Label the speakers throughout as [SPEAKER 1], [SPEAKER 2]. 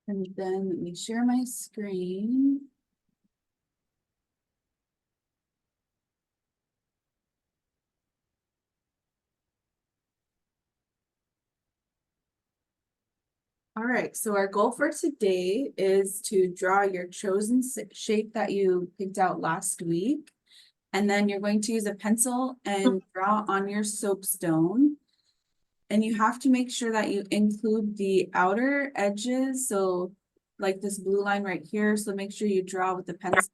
[SPEAKER 1] And then let me share my screen. All right, so our goal for today is to draw your chosen shape that you picked out last week. And then you're going to use a pencil and draw on your soapstone. And you have to make sure that you include the outer edges. So like this blue line right here. So make sure you draw with the pencil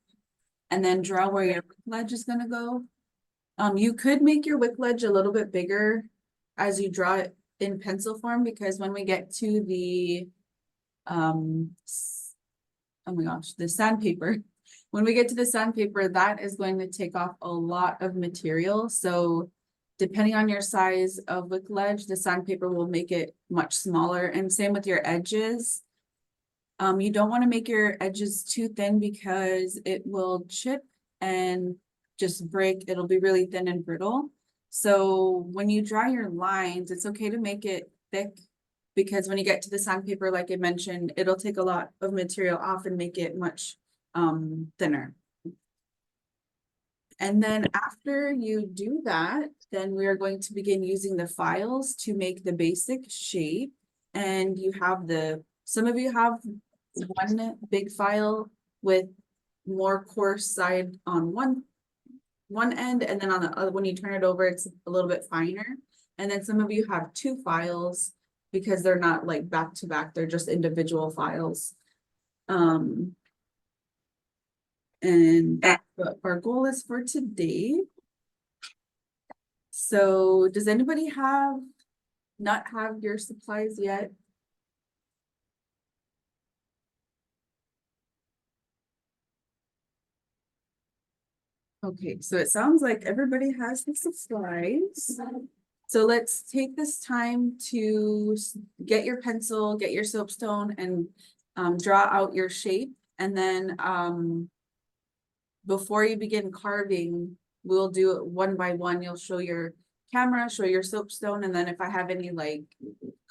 [SPEAKER 1] and then draw where your ledge is gonna go. You could make your wick ledge a little bit bigger as you draw it in pencil form, because when we get to the oh my gosh, the sandpaper. When we get to the sandpaper, that is going to take off a lot of material. So depending on your size of wick ledge, the sandpaper will make it much smaller. And same with your edges. You don't want to make your edges too thin because it will chip and just break. It'll be really thin and brittle. So when you draw your lines, it's okay to make it thick, because when you get to the sandpaper, like I mentioned, it'll take a lot of material off and make it much thinner. And then after you do that, then we are going to begin using the files to make the basic shape. And you have some of you have one big file with more coarse side on one end, and then on the other, when you turn it over, it's a little bit finer. And then some of you have two files because they're not like back to back, they're just individual files. And that's what our goal is for today. So does anybody not have your supplies yet? Okay, so it sounds like everybody has the supplies. So let's take this time to get your pencil, get your soapstone, and draw out your shape. And then before you begin carving, we'll do it one by one. You'll show your camera, show your soapstone, and then if I have any like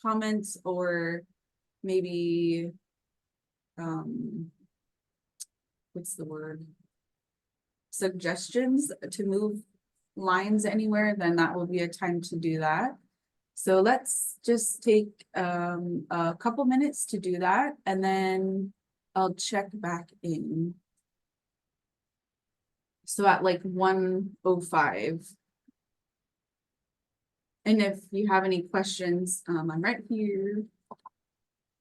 [SPEAKER 1] comments or maybe what's the word? Suggestions to move lines anywhere, then that will be a time to do that. So let's just take a couple minutes to do that, and then I'll check back in. So at like 1:05. And if you have any questions, I'm right here.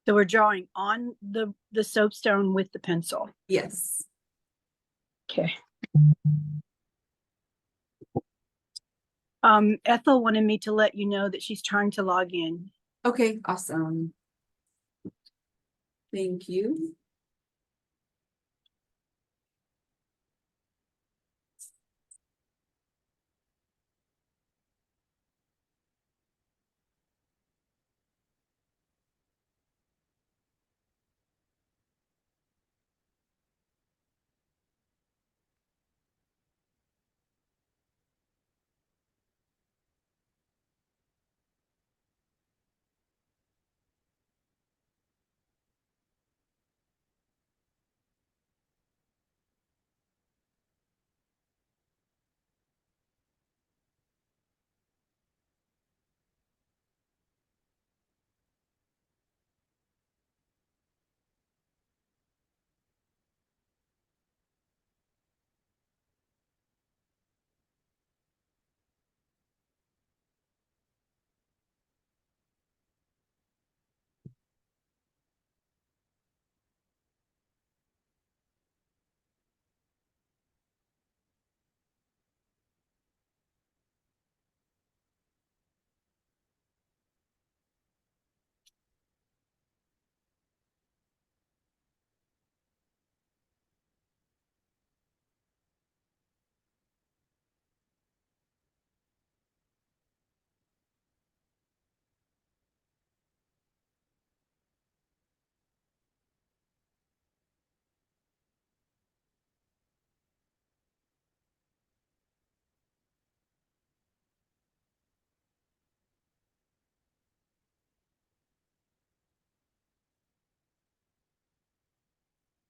[SPEAKER 2] So we're drawing on the soapstone with the pencil.
[SPEAKER 1] Yes.
[SPEAKER 2] Okay. Ethel wanted me to let you know that she's trying to log in.
[SPEAKER 1] Okay, awesome. Thank you.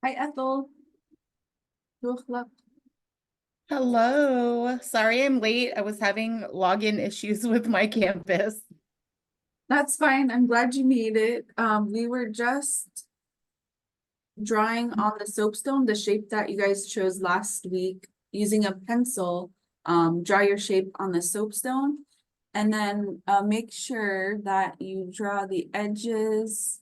[SPEAKER 1] Hi, Ethel. Qulliq.
[SPEAKER 3] Hello. Sorry I'm late. I was having login issues with my campus.
[SPEAKER 1] That's fine. I'm glad you made it. We were just drawing on the soapstone, the shape that you guys chose last week, using a pencil. Draw your shape on the soapstone, and then make sure that you draw the edges,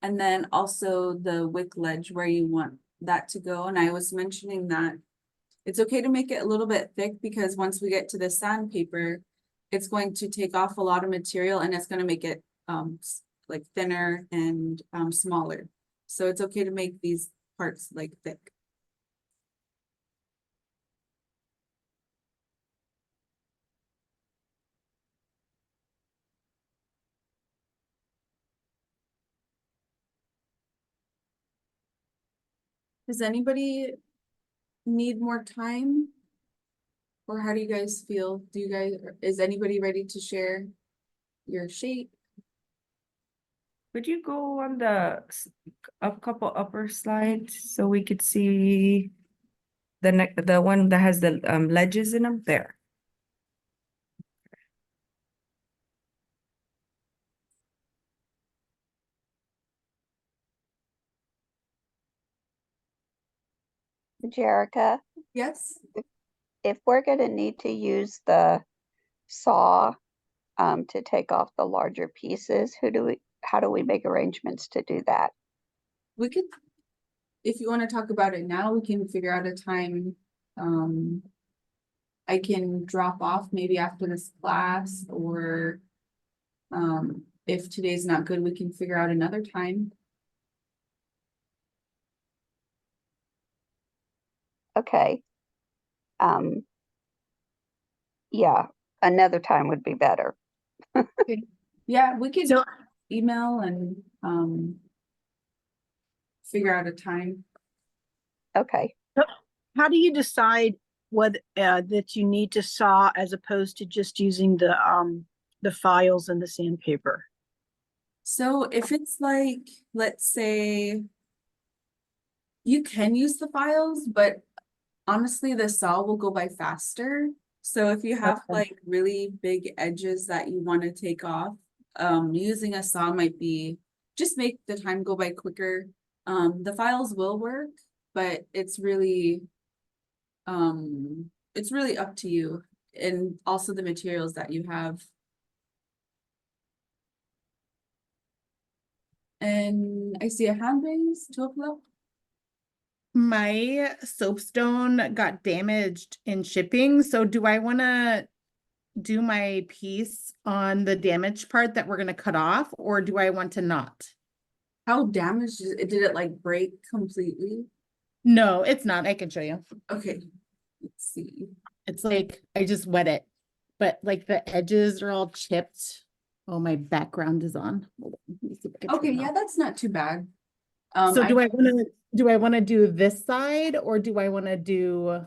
[SPEAKER 1] and then also the wick ledge where you want that to go. And I was mentioning that it's okay to make it a little bit thick because once we get to the sandpaper, it's going to take off a lot of material and it's going to make it like thinner and smaller. So it's okay to make these parts like thick. Does anybody need more time? Or how do you guys feel? Is anybody ready to share your shape?
[SPEAKER 4] Would you go on a couple upper slides so we could see the one that has the ledges in them there?
[SPEAKER 5] Jerica,
[SPEAKER 1] Yes?
[SPEAKER 5] if we're gonna need to use the saw to take off the larger pieces, how do we make arrangements to do that?
[SPEAKER 1] We could, if you want to talk about it now, we can figure out a time. I can drop off maybe after this class, or if today's not good, we can figure out another time.
[SPEAKER 5] Okay. Yeah, another time would be better.
[SPEAKER 1] Yeah, we could
[SPEAKER 2] So
[SPEAKER 1] email and figure out a time.
[SPEAKER 5] Okay.
[SPEAKER 2] how do you decide whether that you need to saw as opposed to just using the files and the sandpaper?
[SPEAKER 1] So if it's like, let's say, you can use the files, but honestly, the saw will go by faster. So if you have
[SPEAKER 2] Okay.
[SPEAKER 1] like really big edges that you want to take off, using a saw might be, just make the time go by quicker. The files will work, but it's really up to you, and also the materials that you have. And I see a hand raised, 12 o'clock.
[SPEAKER 3] My soapstone got damaged in shipping. So do I want to do my piece on the damaged part that we're going to cut off, or do I want to not?
[SPEAKER 1] How damaged is it? Did it like break completely?
[SPEAKER 3] No, it's not. I can show you.
[SPEAKER 1] Okay, let's see.
[SPEAKER 3] It's like I just wet it, but like the edges are all chipped. Oh, my background is on. Hold on. Let me see if I can
[SPEAKER 1] Okay,
[SPEAKER 3] turn it
[SPEAKER 1] yeah,
[SPEAKER 3] off.
[SPEAKER 1] that's not too bad.
[SPEAKER 3] So do I want to do this side, or do I want to do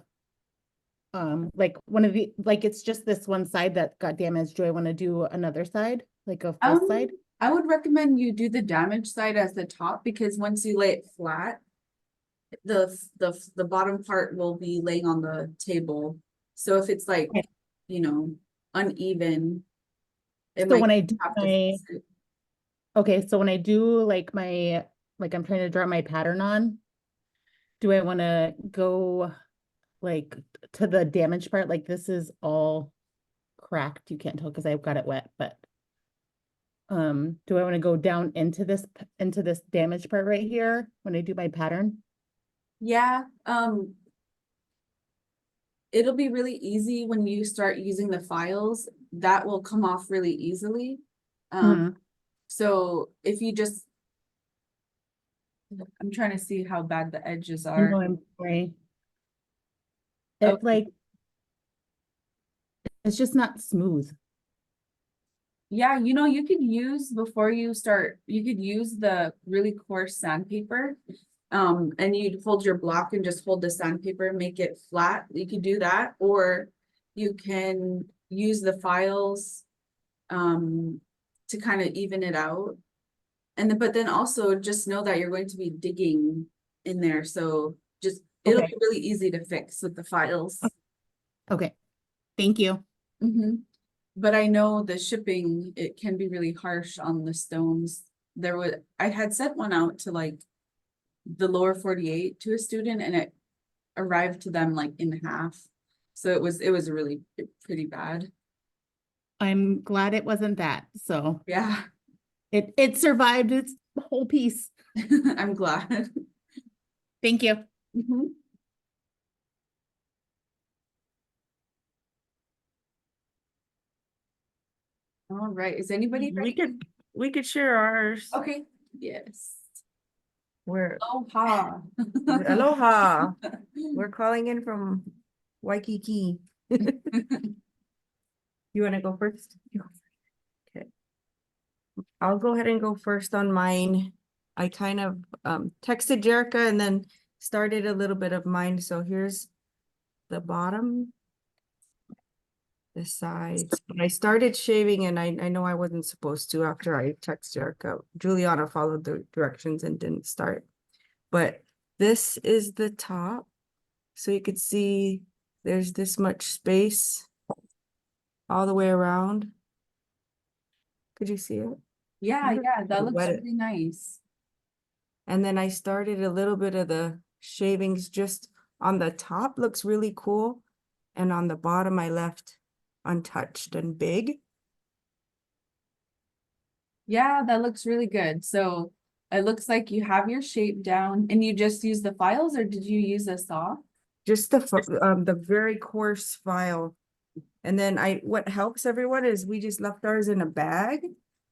[SPEAKER 3] like one of the, like it's just this one side that got damaged? Do I want to do another side, like a full side?
[SPEAKER 1] I would recommend you do the damaged side as the top, because once you lay it flat, the bottom part will be laying on the table. So if it's like,
[SPEAKER 3] Okay.
[SPEAKER 1] you know, uneven, it
[SPEAKER 3] So
[SPEAKER 1] might
[SPEAKER 3] when I do
[SPEAKER 1] have to
[SPEAKER 3] my,
[SPEAKER 1] fix it.
[SPEAKER 3] okay, so when I do like my, like I'm trying to draw my pattern on, do I want to go like to the damaged part? Like this is all cracked. You can't tell because I've got it wet, but do I want to go down into this damaged part right here when I do my pattern?
[SPEAKER 1] Yeah, it'll be really easy when you start using the files. That will come off really easily.
[SPEAKER 3] Mhm.
[SPEAKER 1] So if you just, I'm trying to see how bad the edges
[SPEAKER 3] I know
[SPEAKER 1] are.
[SPEAKER 3] I'm sorry. It
[SPEAKER 1] Okay.
[SPEAKER 3] like it's just not smooth.
[SPEAKER 1] Yeah, you know, you could use, before you start, you could use the really coarse sandpaper. And you'd hold your block and just hold the sandpaper, make it flat. You could do that, or you can use the files to kind of even it out. And then, but then also just know that you're going to be digging in there, so just, it'll
[SPEAKER 3] Okay.
[SPEAKER 1] be really easy to fix with the files.
[SPEAKER 3] Okay, thank you.
[SPEAKER 1] Mhm. But I know the shipping, it can be really harsh on the stones. I had sent one out to like the lower 48 to a student, and it arrived to them like in half. So it was really pretty bad.
[SPEAKER 3] I'm glad it wasn't that, so
[SPEAKER 1] Yeah,
[SPEAKER 3] it survived its whole piece.
[SPEAKER 1] I'm glad.
[SPEAKER 3] Thank you.
[SPEAKER 1] Mhm. All right, is anybody
[SPEAKER 4] We
[SPEAKER 1] ready?
[SPEAKER 4] could share ours.
[SPEAKER 1] Okay, yes.
[SPEAKER 4] We're
[SPEAKER 1] Aloha.
[SPEAKER 4] aloha. We're calling in from Waikiki. You want to go first? Okay. I'll go ahead and go first on mine. I kind of texted Jerica and then started a little bit of mine. So here's the bottom, the sides. But I started shaving, and I know I wasn't supposed to after I texted Jerica. Juliana followed the directions and didn't start. But this is the top. So you could see there's this much space all the way around. Could you see it?
[SPEAKER 1] Yeah, yeah, that looks
[SPEAKER 4] Wet it.
[SPEAKER 1] really nice.
[SPEAKER 4] And then I started a little bit of the shavings just on the top, looks really cool. And on the bottom, I left untouched and big.
[SPEAKER 1] Yeah, that looks really good. So it looks like you have your shape down and you just use the files, or did you use a saw?
[SPEAKER 4] Just the very coarse file. And then what helps everyone is we just left ours in a bag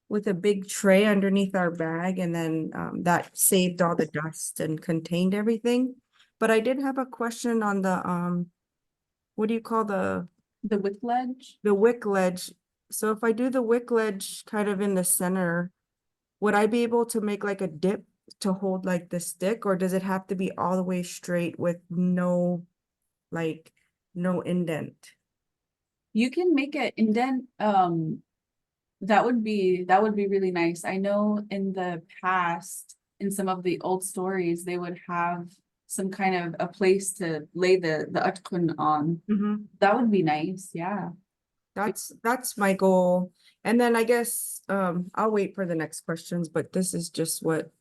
[SPEAKER 4] with a big tray underneath our bag, and then that saved all the dust and contained everything. But I did have a question on the what do you call
[SPEAKER 1] The wick ledge?
[SPEAKER 4] the wick ledge? So if I do the wick ledge kind of in the center, would I be able to make like a dip to hold like the stick, or does it have to be all the way straight with no indent?
[SPEAKER 1] You can make it indent, that would be really nice. I know in the past, in some of the old stories, they would have some kind of a place to lay the atkun on. That would be nice, yeah.
[SPEAKER 4] That's my goal. And then I guess I'll wait for the next questions, but this is just what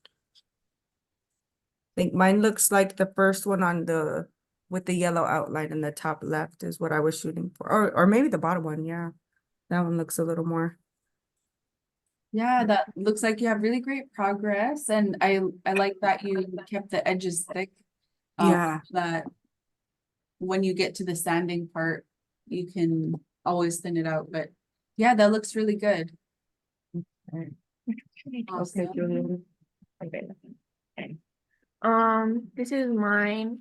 [SPEAKER 4] I think mine looks like. The first one on the with the yellow outline in the top left is what I was shooting for. Or maybe the bottom one, yeah. That one looks a little more.
[SPEAKER 1] Yeah, that looks like you have really great progress, and I like that you kept the edges thick.
[SPEAKER 4] Yeah.
[SPEAKER 1] That when you get to the sanding part, you can always thin it out, but yeah, that looks really good.
[SPEAKER 4] Okay,
[SPEAKER 1] Awesome.
[SPEAKER 4] Julian.
[SPEAKER 6] Okay. This is mine.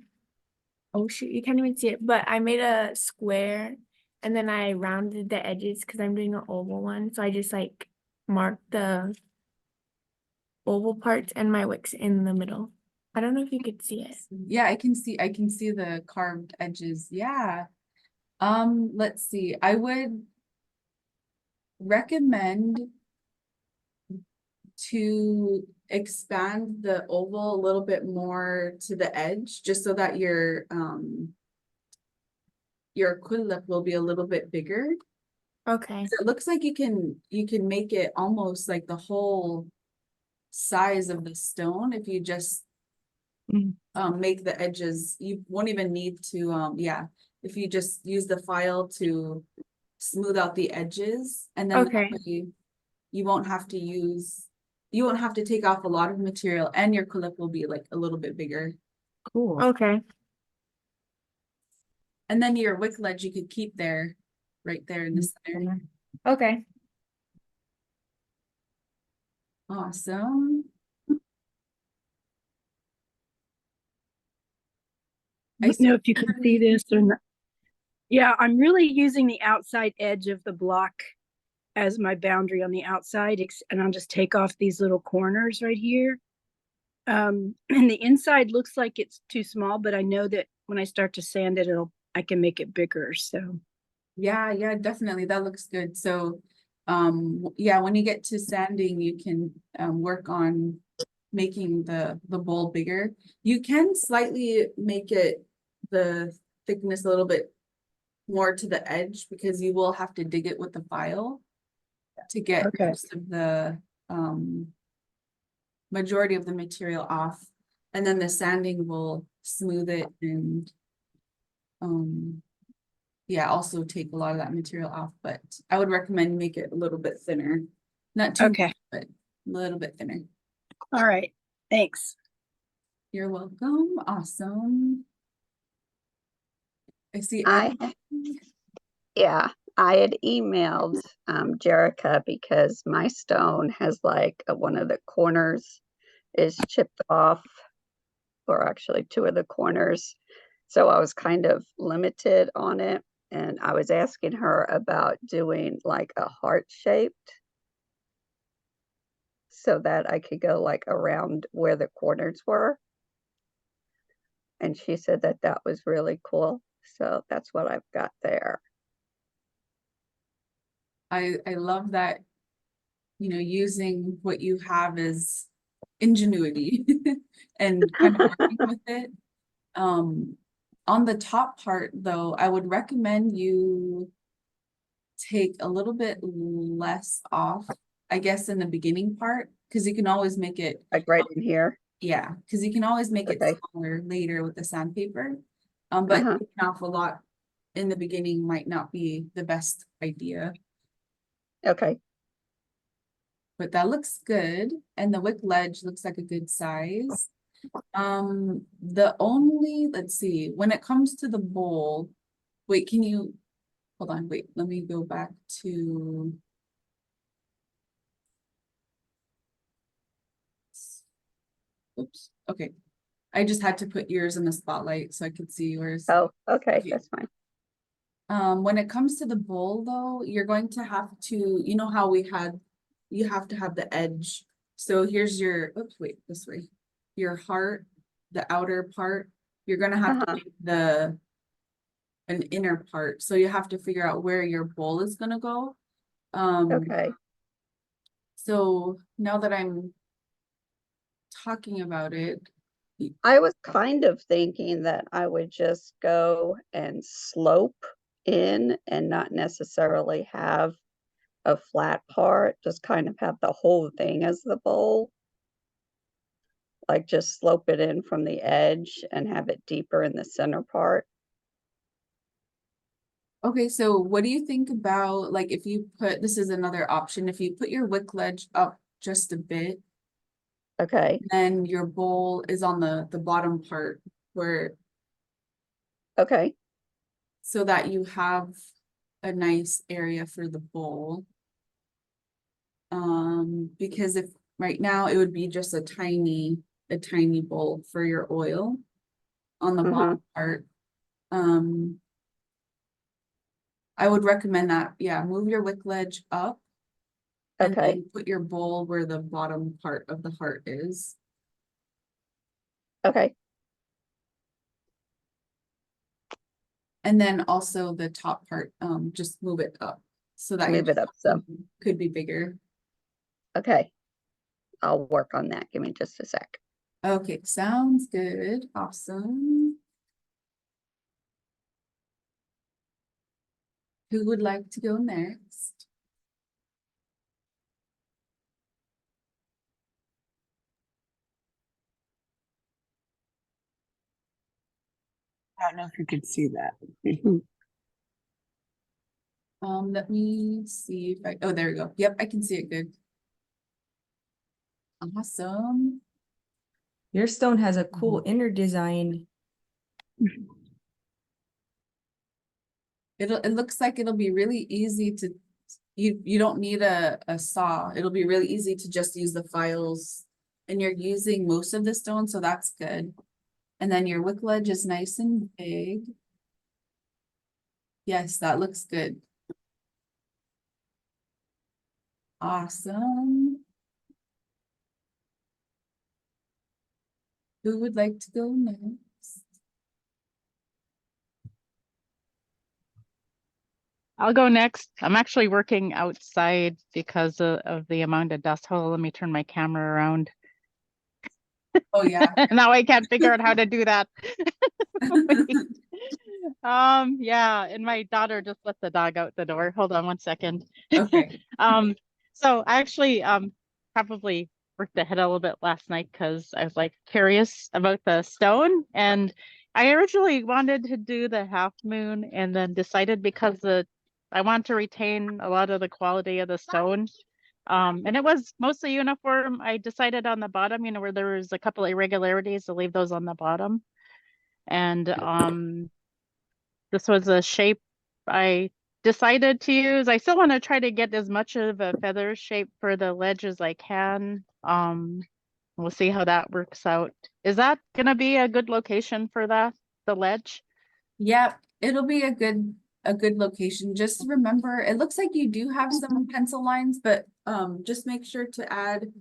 [SPEAKER 6] Oh shoot, you can't even see it, but I made a square and then I rounded the edges because I'm doing an oval one. So I just like marked the oval parts and my wicks in the middle. I don't know if you could see it.
[SPEAKER 1] Yeah, I can see the carved edges. Yeah. Let's see. I would recommend to expand the oval a little bit more to the edge, just so that your Qulliq will be a little bit bigger.
[SPEAKER 6] Okay.
[SPEAKER 1] So it looks like you can make it almost like the whole size of the stone if you just make the edges. You won't even need to if you just use the file to smooth out the edges, and then that
[SPEAKER 6] Okay.
[SPEAKER 1] way you won't have to take off a lot of material, and your Qulliq will be like a little bit bigger.
[SPEAKER 4] Cool.
[SPEAKER 6] Okay.
[SPEAKER 1] And then your wick ledge you could keep there, right there in the center.
[SPEAKER 6] Okay.
[SPEAKER 1] Awesome.
[SPEAKER 2] I don't know if you can see this or not. Yeah, I'm really using the outside edge of the block as my boundary on the outside, and I'll just take off these little corners right here. And the inside looks like it's too small, but I know that when I start to sand it, I can make it bigger. So
[SPEAKER 1] Yeah, definitely. That looks good. So, yeah, when you get to sanding, you can work on making the bowl bigger. You can slightly make it the thickness a little bit more to the edge because you will have to dig it with the file to get
[SPEAKER 2] Okay.
[SPEAKER 1] most of the majority of the material off. And then the sanding will smooth it and yeah, also take a lot of that material off, but I would recommend make it a little bit thinner. Not too
[SPEAKER 2] Okay.
[SPEAKER 1] much, but a little bit thinner.
[SPEAKER 2] All right. Thanks.
[SPEAKER 1] You're welcome. Awesome. I see.
[SPEAKER 5] Yeah, I had emailed Jerica because my stone has like one of the corners is chipped off, or actually two of the corners. So I was kind of limited on it. And I was asking her about doing like a heart shaped so that I could go like around where the corners were. And she said that that was really cool. So that's what I've got there.
[SPEAKER 1] I love that, you know, using what you have as ingenuity and kind of working with it. On the top part though, I would recommend you take a little bit less off, I guess, in the beginning part, because you can always make it,
[SPEAKER 5] Like right in here.
[SPEAKER 1] yeah, because you can always make it
[SPEAKER 5] Okay.
[SPEAKER 1] smaller later with the sandpaper. But
[SPEAKER 5] Uh-huh.
[SPEAKER 1] taking off a lot in the beginning might not be the best idea.
[SPEAKER 5] Okay.
[SPEAKER 1] But that looks good. And the wick ledge looks like a good size. The only, let's see, when it comes to the bowl, wait, can you, hold on, wait, let me go back to. Oops, okay. I just had to put yours in the spotlight so I could see yours.
[SPEAKER 5] Oh, okay.
[SPEAKER 1] Okay.
[SPEAKER 5] That's fine.
[SPEAKER 1] When it comes to the bowl though, you're going to have to, you know how you have to have the edge. So here's your, oops, wait, this way. Your heart, the outer part, you're gonna have to
[SPEAKER 5] Uh-huh.
[SPEAKER 1] make an inner part. So you have to figure out where your bowl is gonna go.
[SPEAKER 5] Okay.
[SPEAKER 1] So now that I'm talking about it,
[SPEAKER 5] I was kind of thinking that I would just go and slope in and not necessarily have a flat part, just kind of have the whole thing as the bowl. Like just slope it in from the edge and have it deeper in the center part.
[SPEAKER 1] okay, so what do you think about, like, if you put, this is another option, if you put your wick ledge up just a bit,
[SPEAKER 5] Okay.
[SPEAKER 1] then your bowl is on the bottom part where,
[SPEAKER 5] Okay.
[SPEAKER 1] so that you have a nice area for the bowl. Because if right now it would be just a tiny bowl for your oil on the bottom part. I would recommend that, yeah, move your wick ledge up. And
[SPEAKER 5] Okay.
[SPEAKER 1] then put your bowl where the bottom part of the heart is.
[SPEAKER 5] Okay.
[SPEAKER 1] And then also the top part, just move it up so that
[SPEAKER 5] Move it up some.
[SPEAKER 1] could be bigger.
[SPEAKER 5] Okay. I'll work on that. Give me just a sec.
[SPEAKER 1] Okay, sounds good. Awesome. Who would like to go next?
[SPEAKER 7] I don't know if you could see that.
[SPEAKER 1] Let me see if I, oh, there we go. Yep, I can see it good. Awesome.
[SPEAKER 4] Your stone has a cool inner design.
[SPEAKER 1] It looks like it'll be really easy to, you don't need a saw. It'll be really easy to just use the files. And you're using most of the stone, so that's good. And then your wick ledge is nice and big. Yes, that looks good. Awesome. Who would like to go next?
[SPEAKER 8] I'll go next. I'm actually working outside because of the amount of dust. Hold on, let me turn my camera around.
[SPEAKER 1] Oh, yeah.
[SPEAKER 8] Now I can't figure out how to do that. Yeah, and my daughter just let the dog out the door. Hold on one second.
[SPEAKER 1] Okay.
[SPEAKER 8] So I actually probably worked ahead a little bit last night because I was like curious about the stone, and I originally wanted to do the half moon and then decided because I want to retain a lot of the quality of the stone. And it was mostly uniform. I decided on the bottom, where there was a couple irregularities to leave those on the bottom. And this was a shape I decided to use. I still want to try to get as much of a feather shape for the ledge as I can. We'll see how that works out. Is that gonna be a good location for the ledge?
[SPEAKER 1] Yep, it'll be a good location. Just remember, it looks like you do have some pencil lines, but just make sure to add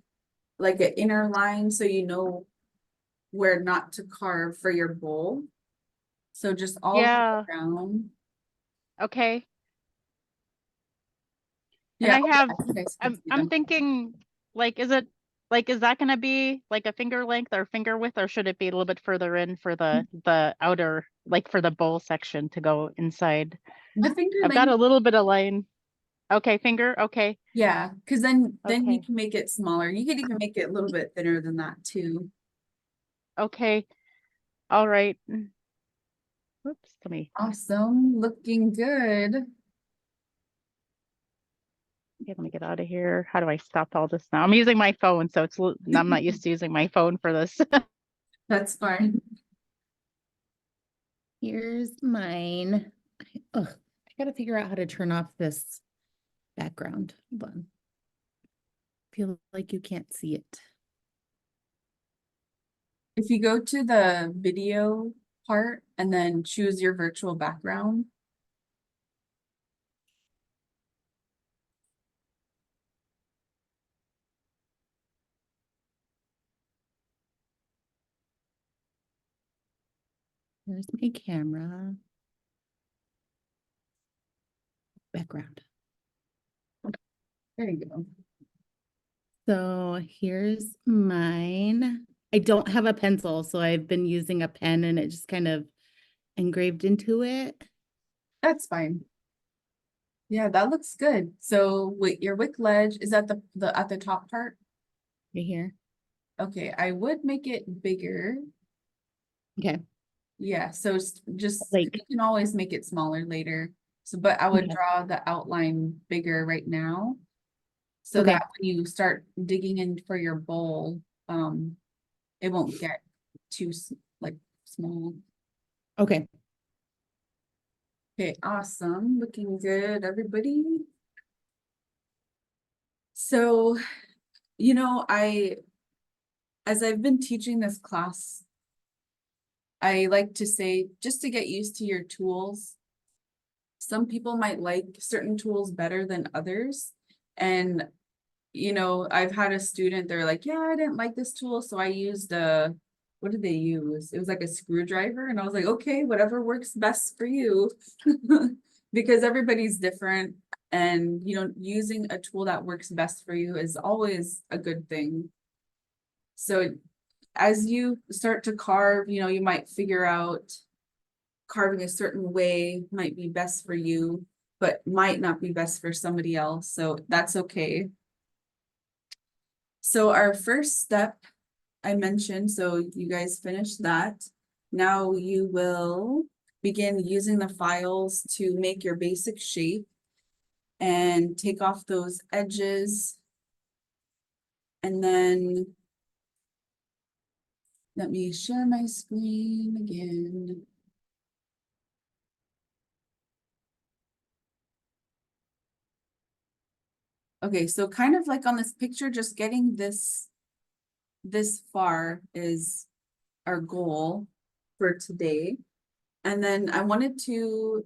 [SPEAKER 1] like an inner line so you know where not to carve for your bowl. So just all the way
[SPEAKER 8] Yeah,
[SPEAKER 1] around.
[SPEAKER 8] okay. And
[SPEAKER 1] Yeah,
[SPEAKER 8] I have,
[SPEAKER 1] you guys can see
[SPEAKER 8] I'm
[SPEAKER 1] them.
[SPEAKER 8] thinking, is that gonna be like a finger length or finger width, or should it be a little bit further in for the outer, like for the bowl section to go inside?
[SPEAKER 1] The finger
[SPEAKER 8] I've got a
[SPEAKER 1] length,
[SPEAKER 8] little bit of line. Okay, finger, okay,
[SPEAKER 1] yeah, because then you
[SPEAKER 8] okay,
[SPEAKER 1] can make it smaller. You could even make it a little bit thinner than that too.
[SPEAKER 8] okay, all right. Whoops, let me,
[SPEAKER 1] Awesome, looking good.
[SPEAKER 8] let me get out of here. How do I stop all this now? I'm using my phone, so I'm not used to using my phone for this.
[SPEAKER 1] That's fine.
[SPEAKER 3] Here's mine. Ugh, I gotta figure out how to turn off this background. Hold on. Feel like you can't see it.
[SPEAKER 1] If you go to the video part and then choose your virtual background.
[SPEAKER 3] Here's my camera. Background.
[SPEAKER 1] There you go.
[SPEAKER 3] So here's mine. I don't have a pencil, so I've been using a pen and it just kind of engraved into it.
[SPEAKER 1] That's fine. Yeah, that looks good. So with your wick ledge, is that the at the top part?
[SPEAKER 3] Right here.
[SPEAKER 1] Okay, I would make it bigger.
[SPEAKER 3] Okay.
[SPEAKER 1] Yeah, so just
[SPEAKER 3] Like-
[SPEAKER 1] you can always make it smaller later. So, but I would
[SPEAKER 3] Okay.
[SPEAKER 1] draw the outline bigger right now. So
[SPEAKER 3] Okay.
[SPEAKER 1] that when you start digging in for your bowl, it won't get too like small.
[SPEAKER 3] Okay.
[SPEAKER 1] Okay, awesome. Looking good, everybody. So, as I've been teaching this class, I like to say, just to get used to your tools. Some people might like certain tools better than others. And, I've had a student, they're like, yeah, I didn't like this tool, so I used what did they use? It was like a screwdriver. And I was like, okay, whatever works best for you. Because everybody's different. And, using a tool that works best for you is always a good thing. So as you start to carve, you might figure out carving a certain way might be best for you, but might not be best for somebody else. So that's okay. So our first step I mentioned, so you guys finished that. Now you will begin using the files to make your basic shape and take off those edges. And then let me share my screen again. Okay, so kind of like on this picture, just getting this far is our goal for today. And then I wanted to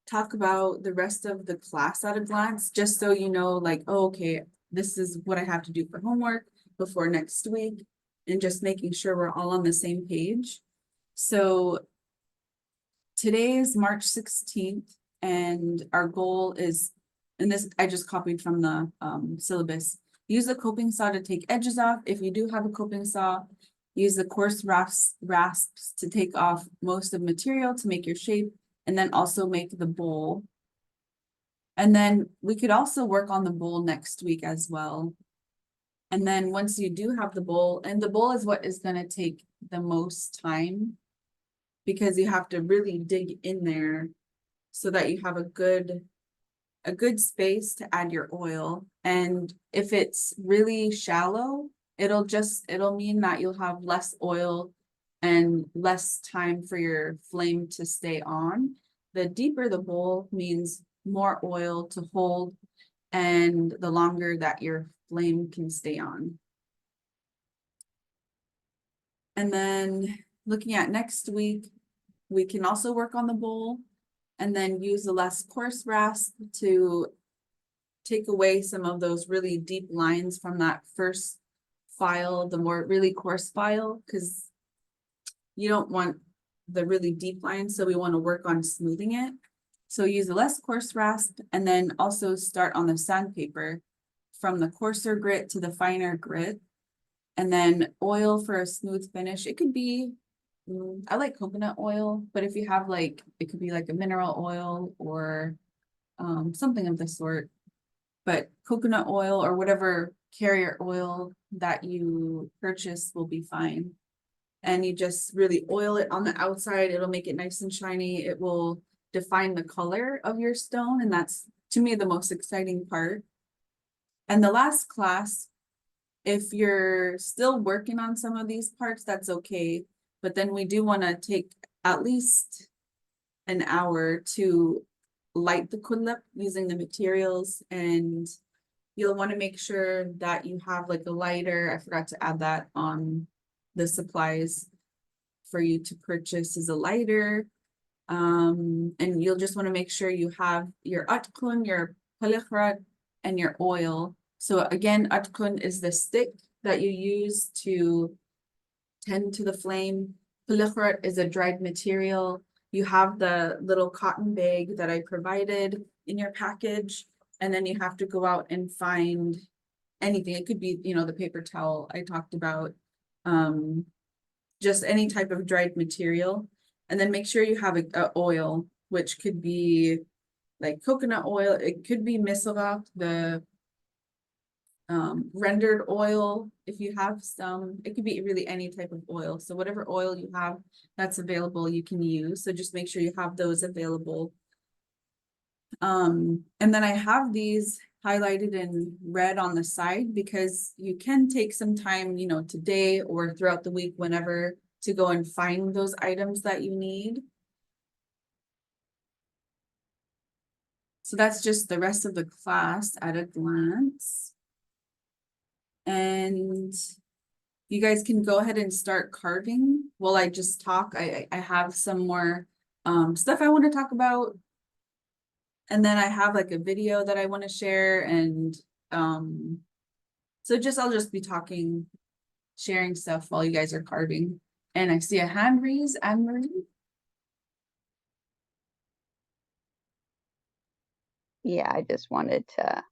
[SPEAKER 1] talk about the rest of the class at a glance, just so you know, like, oh, okay, this is what I have to do for homework before next week, and just making sure we're all on the same page. So today is March 16th, and our goal is, and this I just copied from the syllabus, use the coping saw to take edges off if you do have a coping saw, use the coarse rasps to take off most of the material to make your shape, and then also make the bowl. And then we could also work on the bowl next week as well. And then once you do have the bowl, and the bowl is what is gonna take the most time, because you have to really dig in there so that you have a good space to add your oil. And if it's really shallow, it'll mean that you'll have less oil and less time for your flame to stay on. The deeper the bowl means more oil to hold and the longer that your flame can stay on. And then looking at next week, we can also work on the bowl and then use the less coarse rasp to take away some of those really deep lines from that first file, the more really coarse file, because you don't want the really deep lines, so we want to work on smoothing it. So use the less coarse rasp, and then also start on the sandpaper from the coarser grit to the finer grit, and then oil for a smooth finish. It could be, I like coconut oil, but if you have like, it could be like a mineral oil or something of the sort. But coconut oil or whatever carrier oil that you purchase will be fine. And you just really oil it on the outside. It'll make it nice and shiny. It will define the color of your stone. And that's, to me, the most exciting part. And the last class, if you're still working on some of these parts, that's okay. But then we do want to take at least an hour to light the qulliq using the materials, and you'll want to make sure that you have like a lighter. I forgot to add that on the supplies for you to purchase is a lighter. And you'll just want to make sure you have your atkun, your qulliq, and your oil. So again, atkun is the stick that you use to tend to the flame. Qulliq is a dried material. You have the little cotton bag that I provided in your package, and then you have to go out and find anything. It could be, the paper towel I talked about, just any type of dried material. And then make sure you have a oil, which could be like coconut oil. It could be mistletoe, the rendered oil, if you have some. It could be really any type of oil. So whatever oil you have that's available, you can use. So just make sure you have those available. And then I have these highlighted in red on the side because you can take some time, today or throughout the week, whenever, to go and find those items that you need. So that's just the rest of the class at a glance. And you guys can go ahead and start carving while I just talk. I have some more stuff I want to talk about. And then I have like a video that I want to share. And so I'll just be talking, sharing stuff while you guys are carving. And I see a hand raise, Anne-Marie.
[SPEAKER 5] Yeah, I just wanted to.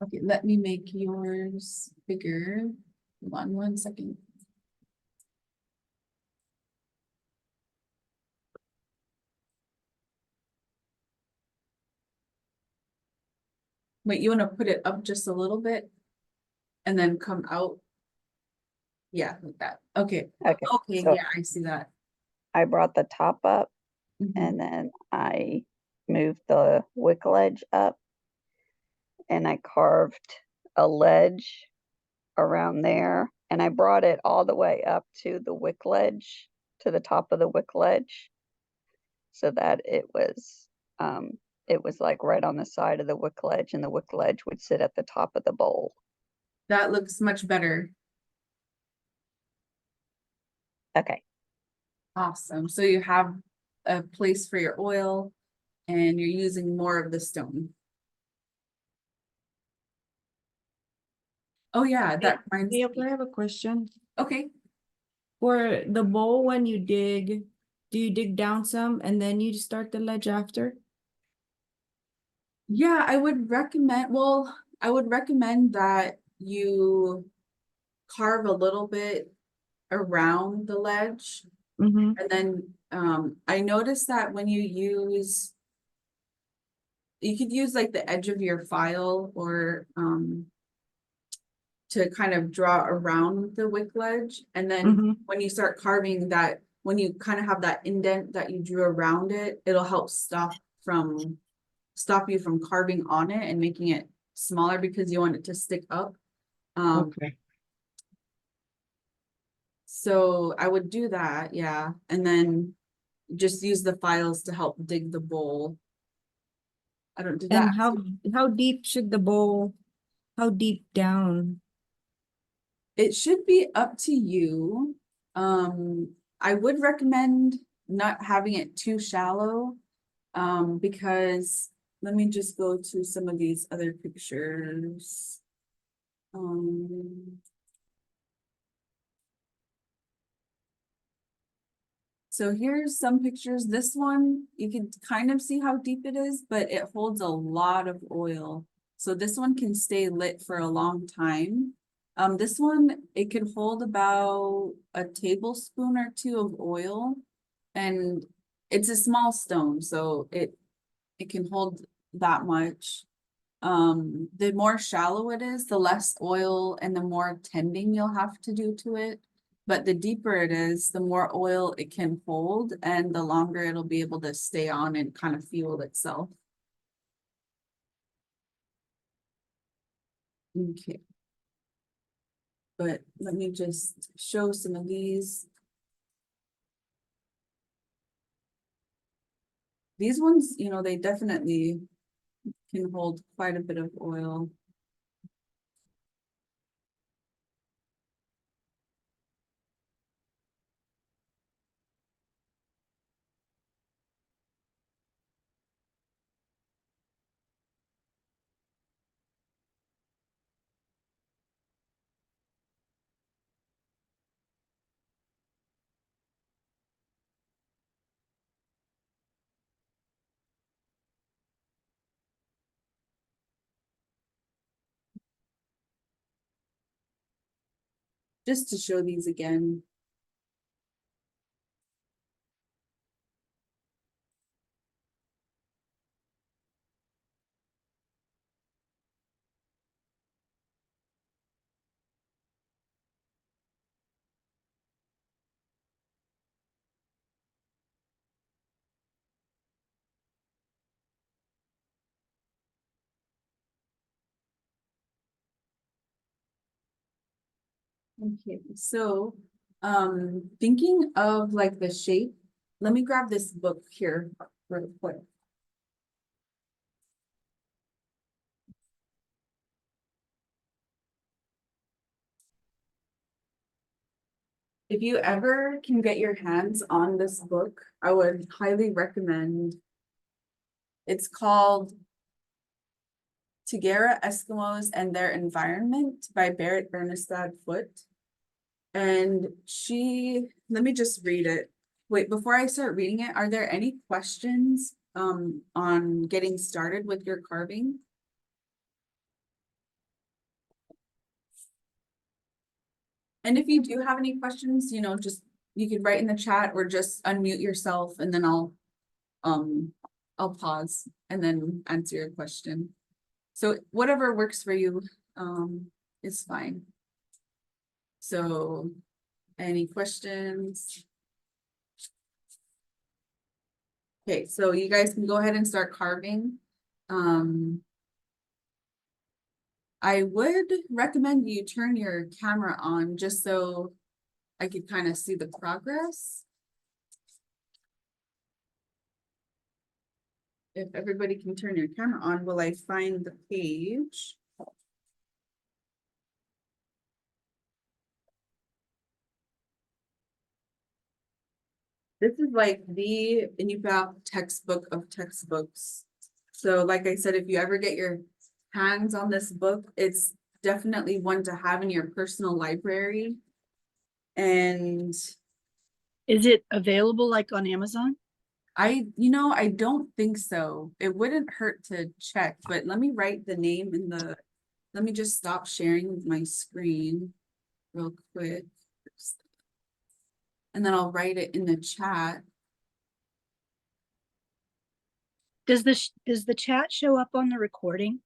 [SPEAKER 1] Okay, let me make yours bigger. Hold on 1 second. Wait, you want to put it up just a little bit and then come out? Yeah, like that. Okay.
[SPEAKER 5] Okay,
[SPEAKER 1] Okay,
[SPEAKER 5] so
[SPEAKER 1] yeah, I see that.
[SPEAKER 5] I brought the top up
[SPEAKER 1] Mhm.
[SPEAKER 5] and then I moved the wick ledge up and I carved a ledge around there, and I brought it all the way up to the wick ledge, to the top of the wick ledge, so that it was like right on the side of the wick ledge, and the wick ledge would sit at the top of the bowl.
[SPEAKER 1] That looks much better.
[SPEAKER 5] Okay.
[SPEAKER 1] Awesome. So you have a place for your oil and you're using more of the stone. Oh yeah, that reminds
[SPEAKER 4] Hey,
[SPEAKER 1] me.
[SPEAKER 4] I have a question.
[SPEAKER 1] Okay.
[SPEAKER 4] For the bowl, when you dig, do you dig down some and then you start the ledge after?
[SPEAKER 1] Yeah, I would recommend, well, I would recommend that you carve a little bit around the ledge.
[SPEAKER 4] Mm-hmm.
[SPEAKER 1] And then I noticed that when you could use like the edge of your file or to kind of draw around the wick ledge. And then
[SPEAKER 4] Mhm.
[SPEAKER 1] when you start carving that, when you kind of have that indent that you drew around it, it'll help stop you from carving on it and making it smaller because you want it to stick up.
[SPEAKER 4] Okay.
[SPEAKER 1] So I would do that, yeah, and then just use the files to help dig the bowl. I don't do that.
[SPEAKER 4] And how deep should the bowl, how deep down?
[SPEAKER 1] It should be up to you. I would recommend not having it too shallow. Because let me just go to some of these other pictures. So here's some pictures. This one, you can kind of see how deep it is, but it holds a lot of oil. So this one can stay lit for a long time. This one, it can hold about a tablespoon or two of oil. And it's a small stone, so it can hold that much. The more shallow it is, the less oil and the more tending you'll have to do to it. But the deeper it is, the more oil it can hold and the longer it'll be able to stay on and kind of fuel itself. Okay. But let me just show some of these. These ones, you know, they definitely can hold quite a bit of oil. Just to show these again. Okay, so thinking of like the shape, let me grab this book here real quick. If you ever can get your hands on this book, I would highly recommend. It's called Tigera Eskimos and Their Environment by Berit Bernestad Foote. And let me just read it. Wait, before I start reading it, are there any questions on getting started with your carving? And if you do have any questions, you know, just you could write in the chat or just unmute yourself and then I'll pause and then answer your question. So whatever works for you is fine. So any questions? Okay, so you guys can go ahead and start carving. I would recommend you turn your camera on just so I could kind of see the progress. If everybody can turn your camera on, will I find the page? This is like the INU textbook of textbooks. So like I said, if you ever get your hands on this book, it's definitely one to have in your personal library. And
[SPEAKER 2] Is it available like on Amazon?
[SPEAKER 1] I don't think so. It wouldn't hurt to check, but let me write the name in the Let me just stop sharing my screen real quick. And then I'll write it in the chat.
[SPEAKER 2] Does the chat show up on the recording?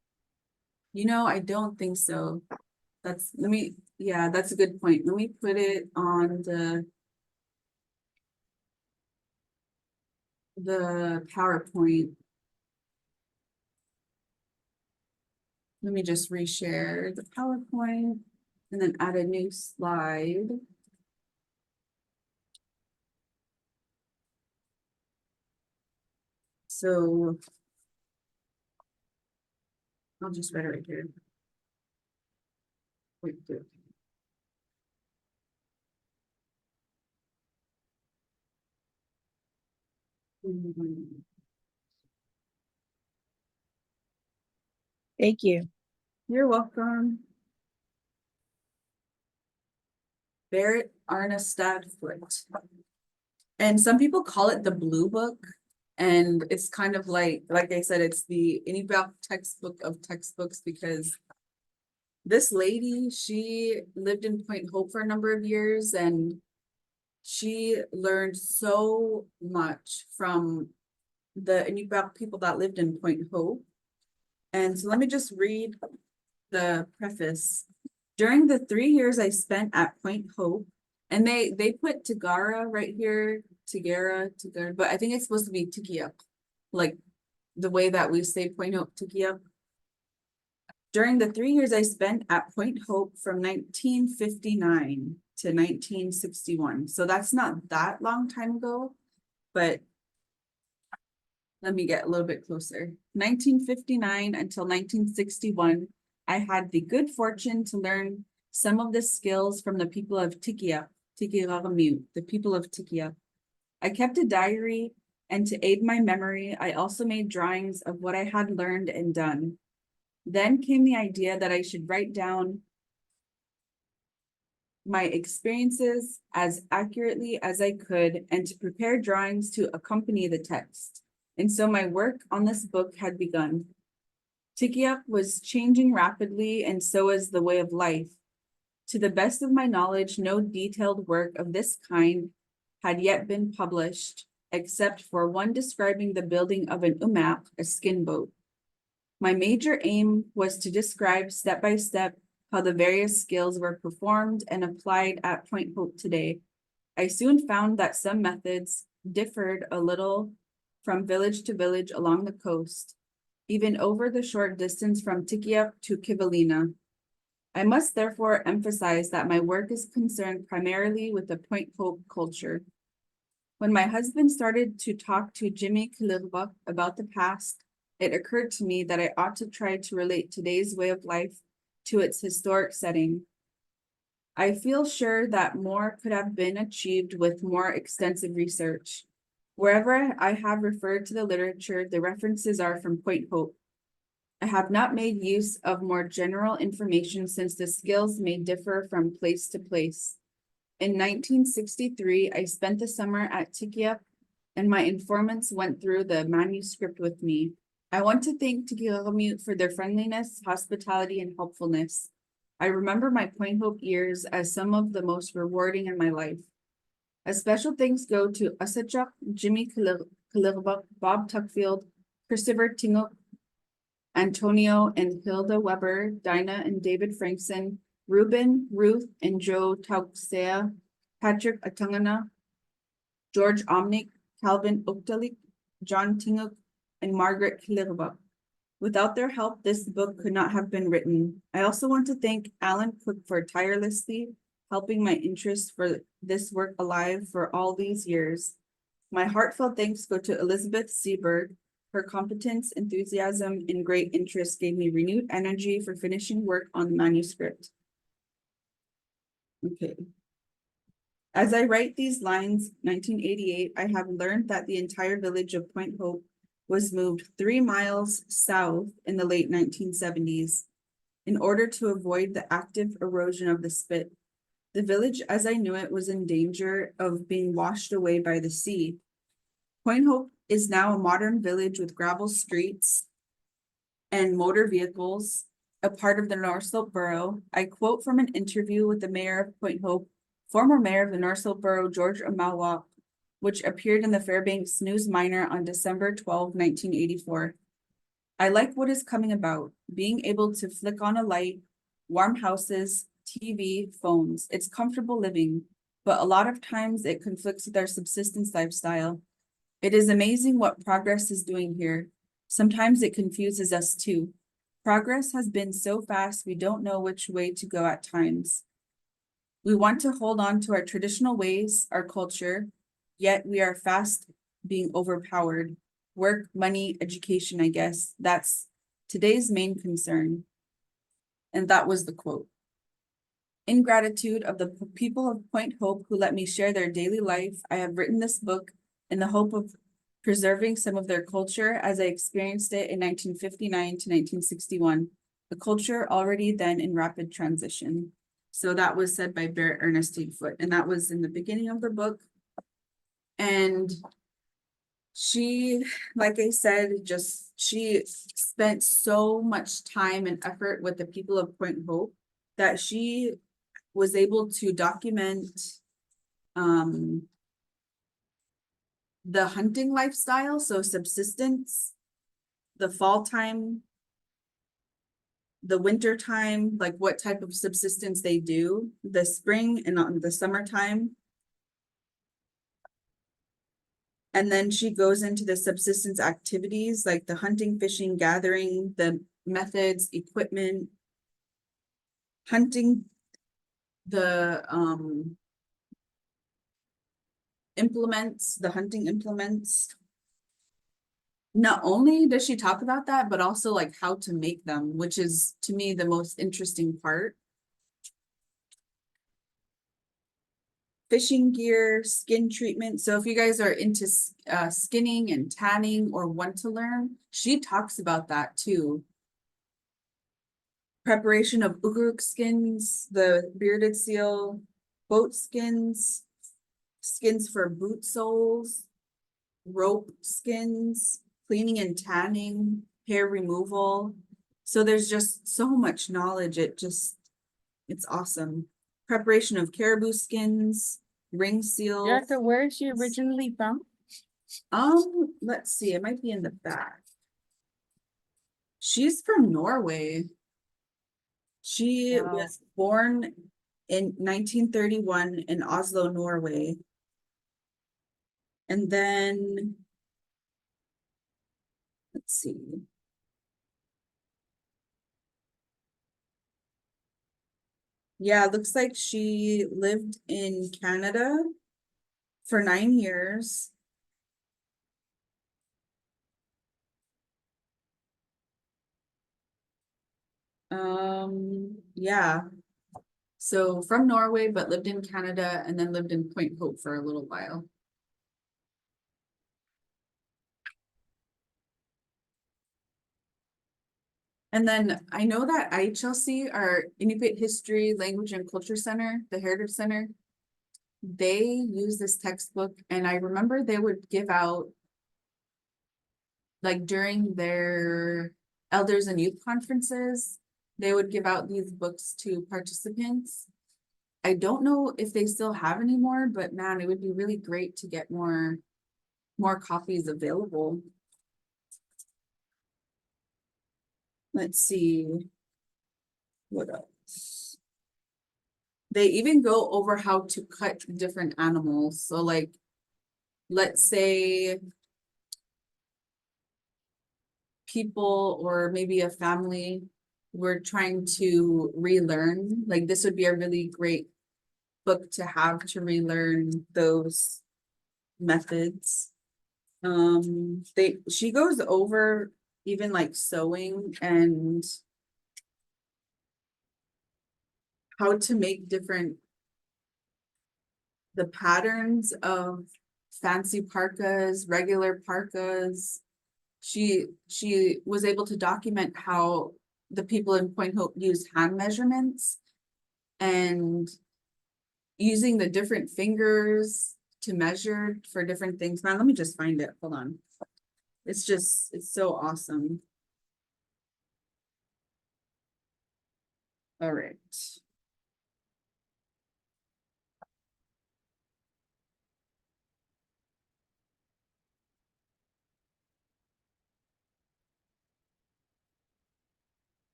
[SPEAKER 1] You know, I don't think so. Yeah, that's a good point. Let me put it on the PowerPoint. Let me just reshare the PowerPoint and then add a new slide. So I'll just write it right here. Wait, do it.
[SPEAKER 2] Thank you.
[SPEAKER 1] You're welcome. Barrett Arnestad Foot. And some people call it the Blue Book. And it's kind of like I said, it's the INU textbook of textbooks because this lady, she lived in Point Hope for a number of years and she learned so much from the INU people that lived in Point Hope. And so let me just read the preface. During the 3 years I spent at Point Hope, and they put Tagara right here, Tagara, but I think it's supposed to be Tikiap, like the way that we say Point Hope, Tikiap. During the 3 years I spent at Point Hope from 1959 to 1961. So that's not that long time ago, but let me get a little bit closer. 1959 until 1961, I had the good fortune to learn some of the skills from the people of Tikiap, the people of Tikiap. I kept a diary, and to aid my memory, I also made drawings of what I had learned and done. Then came the idea that I should write down my experiences as accurately as I could and to prepare drawings to accompany the text. And so my work on this book had begun. Tikiap was changing rapidly, and so was the way of life. To the best of my knowledge, no detailed work of this kind had yet been published, except for one describing the building of an umak, a skin boat. My major aim was to describe step by step how the various skills were performed and applied at Point Hope today. I soon found that some methods differed a little from village to village along the coast, even over the short distance from Tikiap to Kivalina. I must therefore emphasize that my work is concerned primarily with the Point Hope culture. When my husband started to talk to Jimmy Qulliq about the past, it occurred to me that I ought to try to relate today's way of life to its historic setting. I feel sure that more could have been achieved with more extensive research. Wherever I have referred to the literature, the references are from Point Hope. I have not made use of more general information since the skills may differ from place to place. In 1963, I spent the summer at Tikiap, and my informants went through the manuscript with me. I want to thank Tikiramute for their friendliness, hospitality, and helpfulness. I remember my Point Hope years as some of the most rewarding in my life. A special thanks go to Asachuk, Jimmy Qulliq, Bob Tuckfield, Christopher Tinguk, Antonio and Hilda Weber, Dinah and David Frankson, Ruben, Ruth, and Joe Tauxea, Patrick Atungana, George Omnick, Calvin Uktalik, John Tinguk, and Margaret Qulliq. Without their help, this book could not have been written. I also want to thank Alan Cook for tirelessly helping my interest for this work alive for all these years. My heartfelt thanks go to Elizabeth Seberg. Her competence, enthusiasm, and great interest gave me renewed energy for finishing work on the manuscript. Okay. As I write these lines, 1988, I have learned that the entire village of Point Hope was moved 3 miles south in the late 1970s in order to avoid the active erosion of the spit. The village, as I knew it, was in danger of being washed away by the sea. Point Hope is now a modern village with gravel streets and motor vehicles, a part of the North Slope Borough. I quote from an interview with the mayor of Point Hope, former mayor of the North Slope Borough, George Amalwak, which appeared in the Fairbanks News Miner on December 12, 1984. I like what is coming about, being able to flick on a light, warm houses, TV, phones. It's comfortable living, but a lot of times it conflicts with our subsistence lifestyle. It is amazing what progress is doing here. Sometimes it confuses us too. Progress has been so fast, we don't know which way to go at times. We want to hold on to our traditional ways, our culture, yet we are fast being overpowered. Work, money, education, I guess. That's today's main concern. And that was the quote. In gratitude of the people of Point Hope who let me share their daily life, I have written this book in the hope of preserving some of their culture as I experienced it in 1959 to 1961, a culture already then in rapid transition. So that was said by Barrett Ernestine Foote, and that was in the beginning of the book. And she, like I said, she spent so much time and effort with the people of Point Hope that she was able to document the hunting lifestyle, so subsistence, the fall time, the winter time, like what type of subsistence they do, the spring and on the summertime. And then she goes into the subsistence activities like the hunting, fishing, gathering, the methods, equipment, hunting, the implements, the hunting implements. Not only does she talk about that, but also like how to make them, which is to me the most interesting part. Fishing gear, skin treatment. So if you guys are into skinning and tanning or want to learn, she talks about that too. Preparation of ugruk skins, the bearded seal, boat skins, skins for boot soles, rope skins, cleaning and tanning, hair removal. So there's just so much knowledge. It's awesome. Preparation of caribou skins, ring seals.
[SPEAKER 6] Jerica, where is she originally from?
[SPEAKER 1] Let's see, it might be in the back. She's from Norway. She
[SPEAKER 6] Wow.
[SPEAKER 1] was born in 1931 in Oslo, Norway. And then, let's see. Yeah, it looks like she lived in Canada for 9 years. Yeah. So from Norway, but lived in Canada and then lived in Point Hope for a little while. And then I know that IHLC, our Inupiat History, Language and Culture Center, the Heritage Center, they use this textbook, and I remember they would give out, like during their elders and youth conferences, they would give out these books to participants. I don't know if they still have any more, but man, it would be really great to get more copies available. Let's see. What else? They even go over how to cut different animals. So like, let's say people or maybe a family were trying to relearn, like this would be a really great book to have to relearn those methods. She goes over even like sewing and how to make the patterns of fancy parkas, regular parkas. She was able to document how the people in Point Hope use hand measurements and using the different fingers to measure for different things. Man, let me just find it. Hold on. It's so awesome. All right.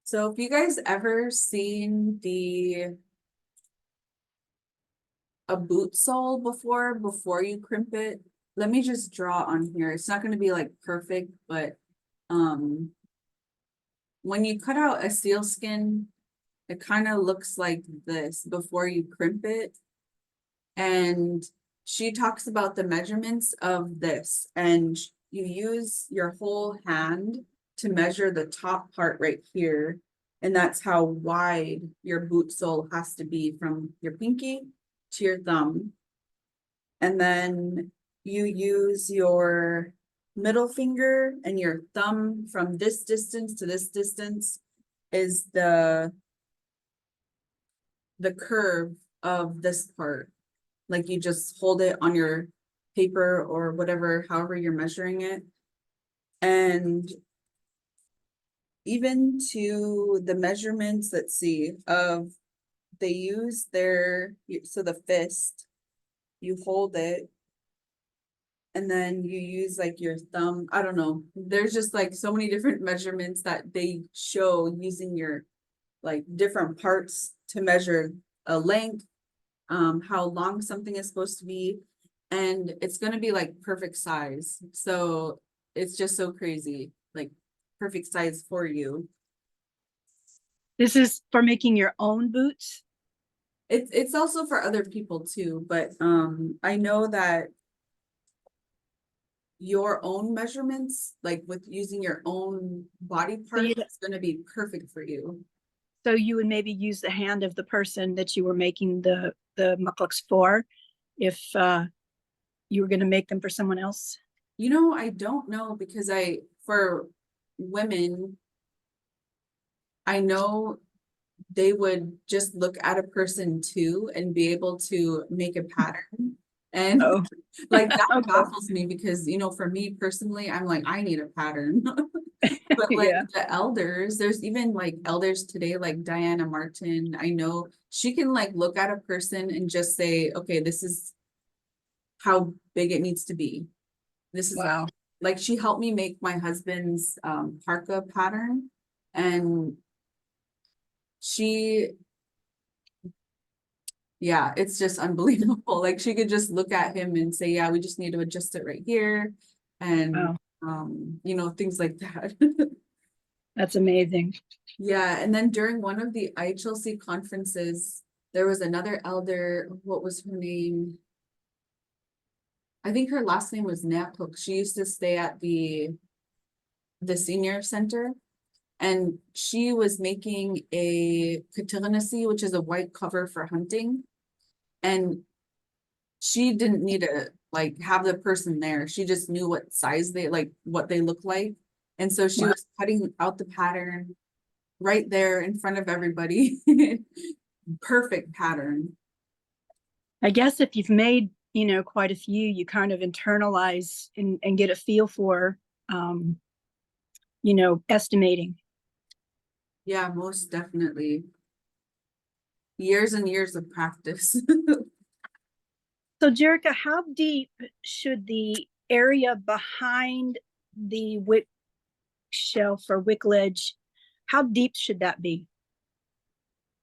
[SPEAKER 1] So if you guys ever seen a boot sole before you crimp it, let me just draw on here. It's not gonna be like perfect, but when you cut out a sealskin, it kind of looks like this before you crimp it. And she talks about the measurements of this, and you use your whole hand to measure the top part right here. And that's how wide your boot sole has to be from your pinky to your thumb. And then you use your middle finger and your thumb from this distance to this distance is the curve of this part. Like you just hold it on your paper or whatever, however you're measuring it. And even to the measurements, let's see, they use so the fist, you hold it, and then you use like your thumb. I don't know. There's just like so many different measurements that they show using your like different parts to measure a length, how long something is supposed to be, and it's going to be like perfect size. So it's just so crazy, like perfect size for you.
[SPEAKER 2] This is for making your own boots?
[SPEAKER 1] It's also for other people too, but I know that your own measurements, like with using your on body part,
[SPEAKER 2] you-
[SPEAKER 1] is going to be perfect for you.
[SPEAKER 2] So you would maybe use the hand of the person that you were making the mucklucks for if you were going to make them for someone else?
[SPEAKER 1] You know, I don't know, because for women, I know they would just look at a person too and be able to make a pattern. And
[SPEAKER 2] Oh.
[SPEAKER 1] like that
[SPEAKER 2] Okay.
[SPEAKER 1] baffles me, because, you know, for me personally, I'm like, I need a pattern. But like
[SPEAKER 2] Yeah.
[SPEAKER 1] the elders, there's even like elders today, like Diana Martin, I know she can like look at a person and just say, okay, this is how big it needs to be. This is
[SPEAKER 2] Wow.
[SPEAKER 1] like, she helped me make my husband's parka pattern, and yeah, it's just unbelievable. Like she could just look at him and say, yeah, we just need to adjust it right here. And
[SPEAKER 2] Wow.
[SPEAKER 1] you know, things like that.
[SPEAKER 2] That's amazing.
[SPEAKER 1] Yeah, and then during one of the IHLC conferences, there was another elder, what was her name? I think her last name was Napuk. She used to stay at the senior center, and she was making a katillanasi, which is a white cover for hunting. And she didn't need to like have the person there. She just knew what size what they look like. And so she
[SPEAKER 2] Wow.
[SPEAKER 1] was cutting out the pattern right there in front of everybody. Perfect pattern.
[SPEAKER 2] I guess if you've made, quite a few, you kind of internalize and get a feel for, estimating.
[SPEAKER 1] Yeah, most definitely. Years and years of practice.
[SPEAKER 2] So, Jerica, how deep should the area behind the wick shelf or wick ledge, how deep should that be?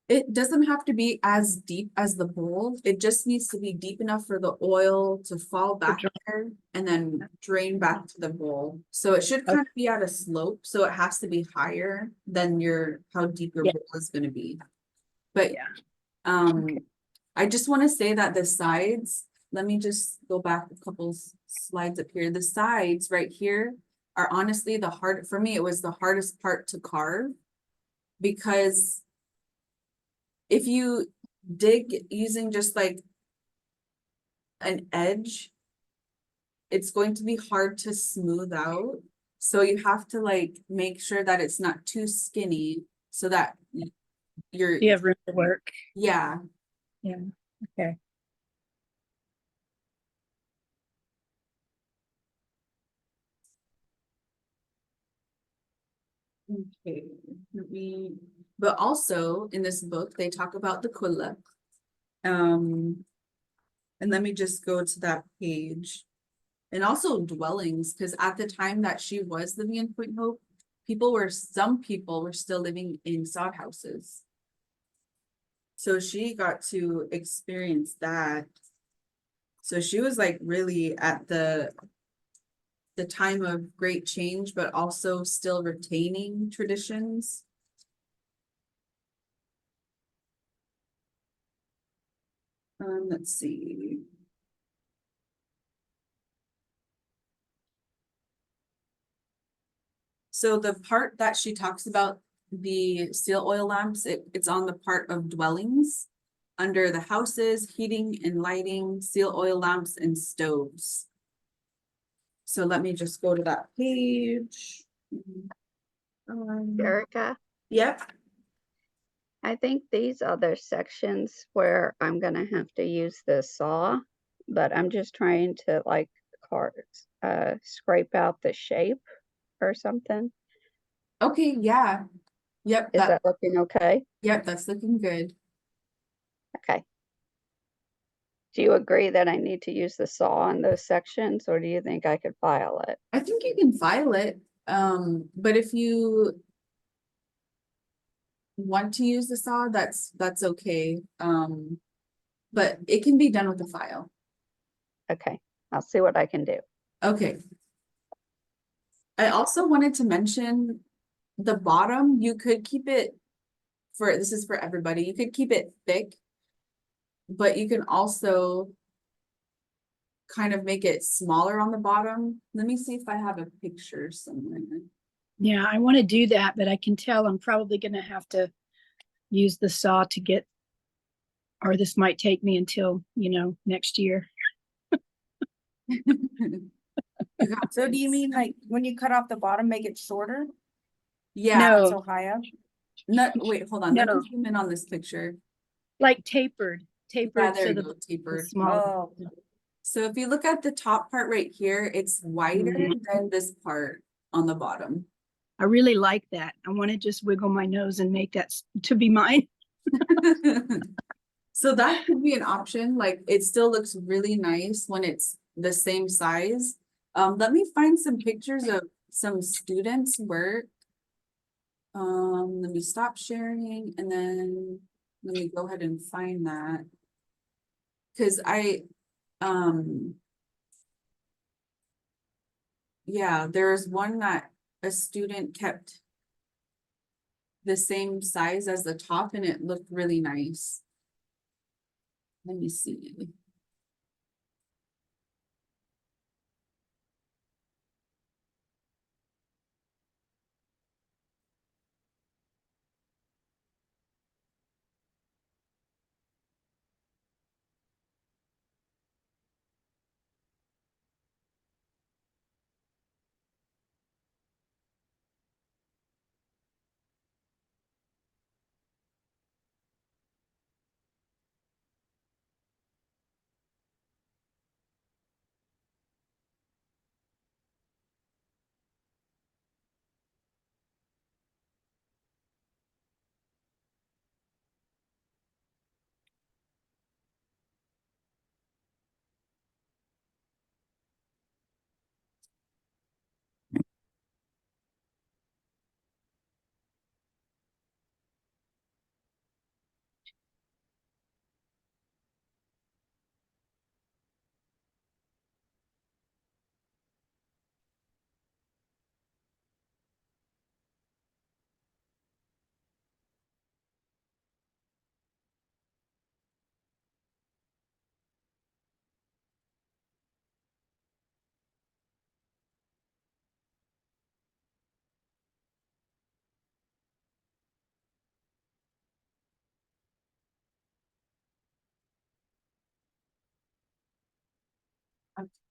[SPEAKER 1] It doesn't have to be as deep as the bowl. It just needs to be deep enough for the oil to fall back there and then drain back to the bowl. So it should kind of be at a slope. So it has to be higher than how deep your bowl is going to be. But I just want to say that the sides, let me just go back a couple slides up here. The sides right here are honestly for me, it was the hardest part to carve, because if you dig using just like an edge, it's going to be hard to smooth out. So you have to like make sure that it's not too skinny so that
[SPEAKER 2] You have room to work.
[SPEAKER 1] Yeah.
[SPEAKER 2] Yeah. Okay.
[SPEAKER 1] Okay, but also in this book, they talk about the Qulliq. And let me just go to that page. And also dwellings, because at the time that she was living in Point Hope, some people were still living in sod houses. So she got to experience that. So she was like really at the time of great change, but also still retaining traditions. Let's see. So the part that she talks about the steel oil lamps, it's on the part of dwellings under the houses, heating and lighting, steel oil lamps and stoves. So let me just go to that page.
[SPEAKER 5] Erica,
[SPEAKER 1] Yep.
[SPEAKER 5] I think these other sections where I'm gonna have to use the saw, but I'm just trying to like scrape out the shape or something.
[SPEAKER 1] Okay, yeah. Yep,
[SPEAKER 5] Is that looking okay?
[SPEAKER 1] yep, that's looking good.
[SPEAKER 5] Okay. Do you agree that I need to use the saw in those sections, or do you think I could file it?
[SPEAKER 1] I think you can file it. But if you want to use the saw, that's okay. But it can be done with a file.
[SPEAKER 5] Okay, I'll see what I can do.
[SPEAKER 1] Okay. I also wanted to mention the bottom, you could keep it this is for everybody, you could keep it thick, but you can also kind of make it smaller on the bottom. Let me see if I have a picture somewhere.
[SPEAKER 2] Yeah, I want to do that, but I can tell I'm probably going to have to use the saw to get, or this might take me until, next year.
[SPEAKER 4] So do you mean like when you cut off the bottom, make it shorter?
[SPEAKER 1] Yeah,
[SPEAKER 2] No.
[SPEAKER 4] Not so high up?
[SPEAKER 1] no, wait, hold on, let
[SPEAKER 2] No.
[SPEAKER 1] me zoom in on this picture.
[SPEAKER 2] Like tapered
[SPEAKER 1] Yeah,
[SPEAKER 2] so
[SPEAKER 1] there you
[SPEAKER 2] the
[SPEAKER 1] go, tapered.
[SPEAKER 2] small.
[SPEAKER 4] Oh,
[SPEAKER 1] So if you look at the top part right here, it's wider
[SPEAKER 2] Mhm.
[SPEAKER 1] than this part on the bottom.
[SPEAKER 2] I really like that. I want to just wiggle my nose and make that to be mine.
[SPEAKER 1] So that could be an option, like it still looks really nice when it's the same size. Let me find some pictures of some students' work. Let me stop sharing and then let me go ahead and find that. Cause yeah, there's one that a student kept the same size as the top and it looked really nice. Let me see.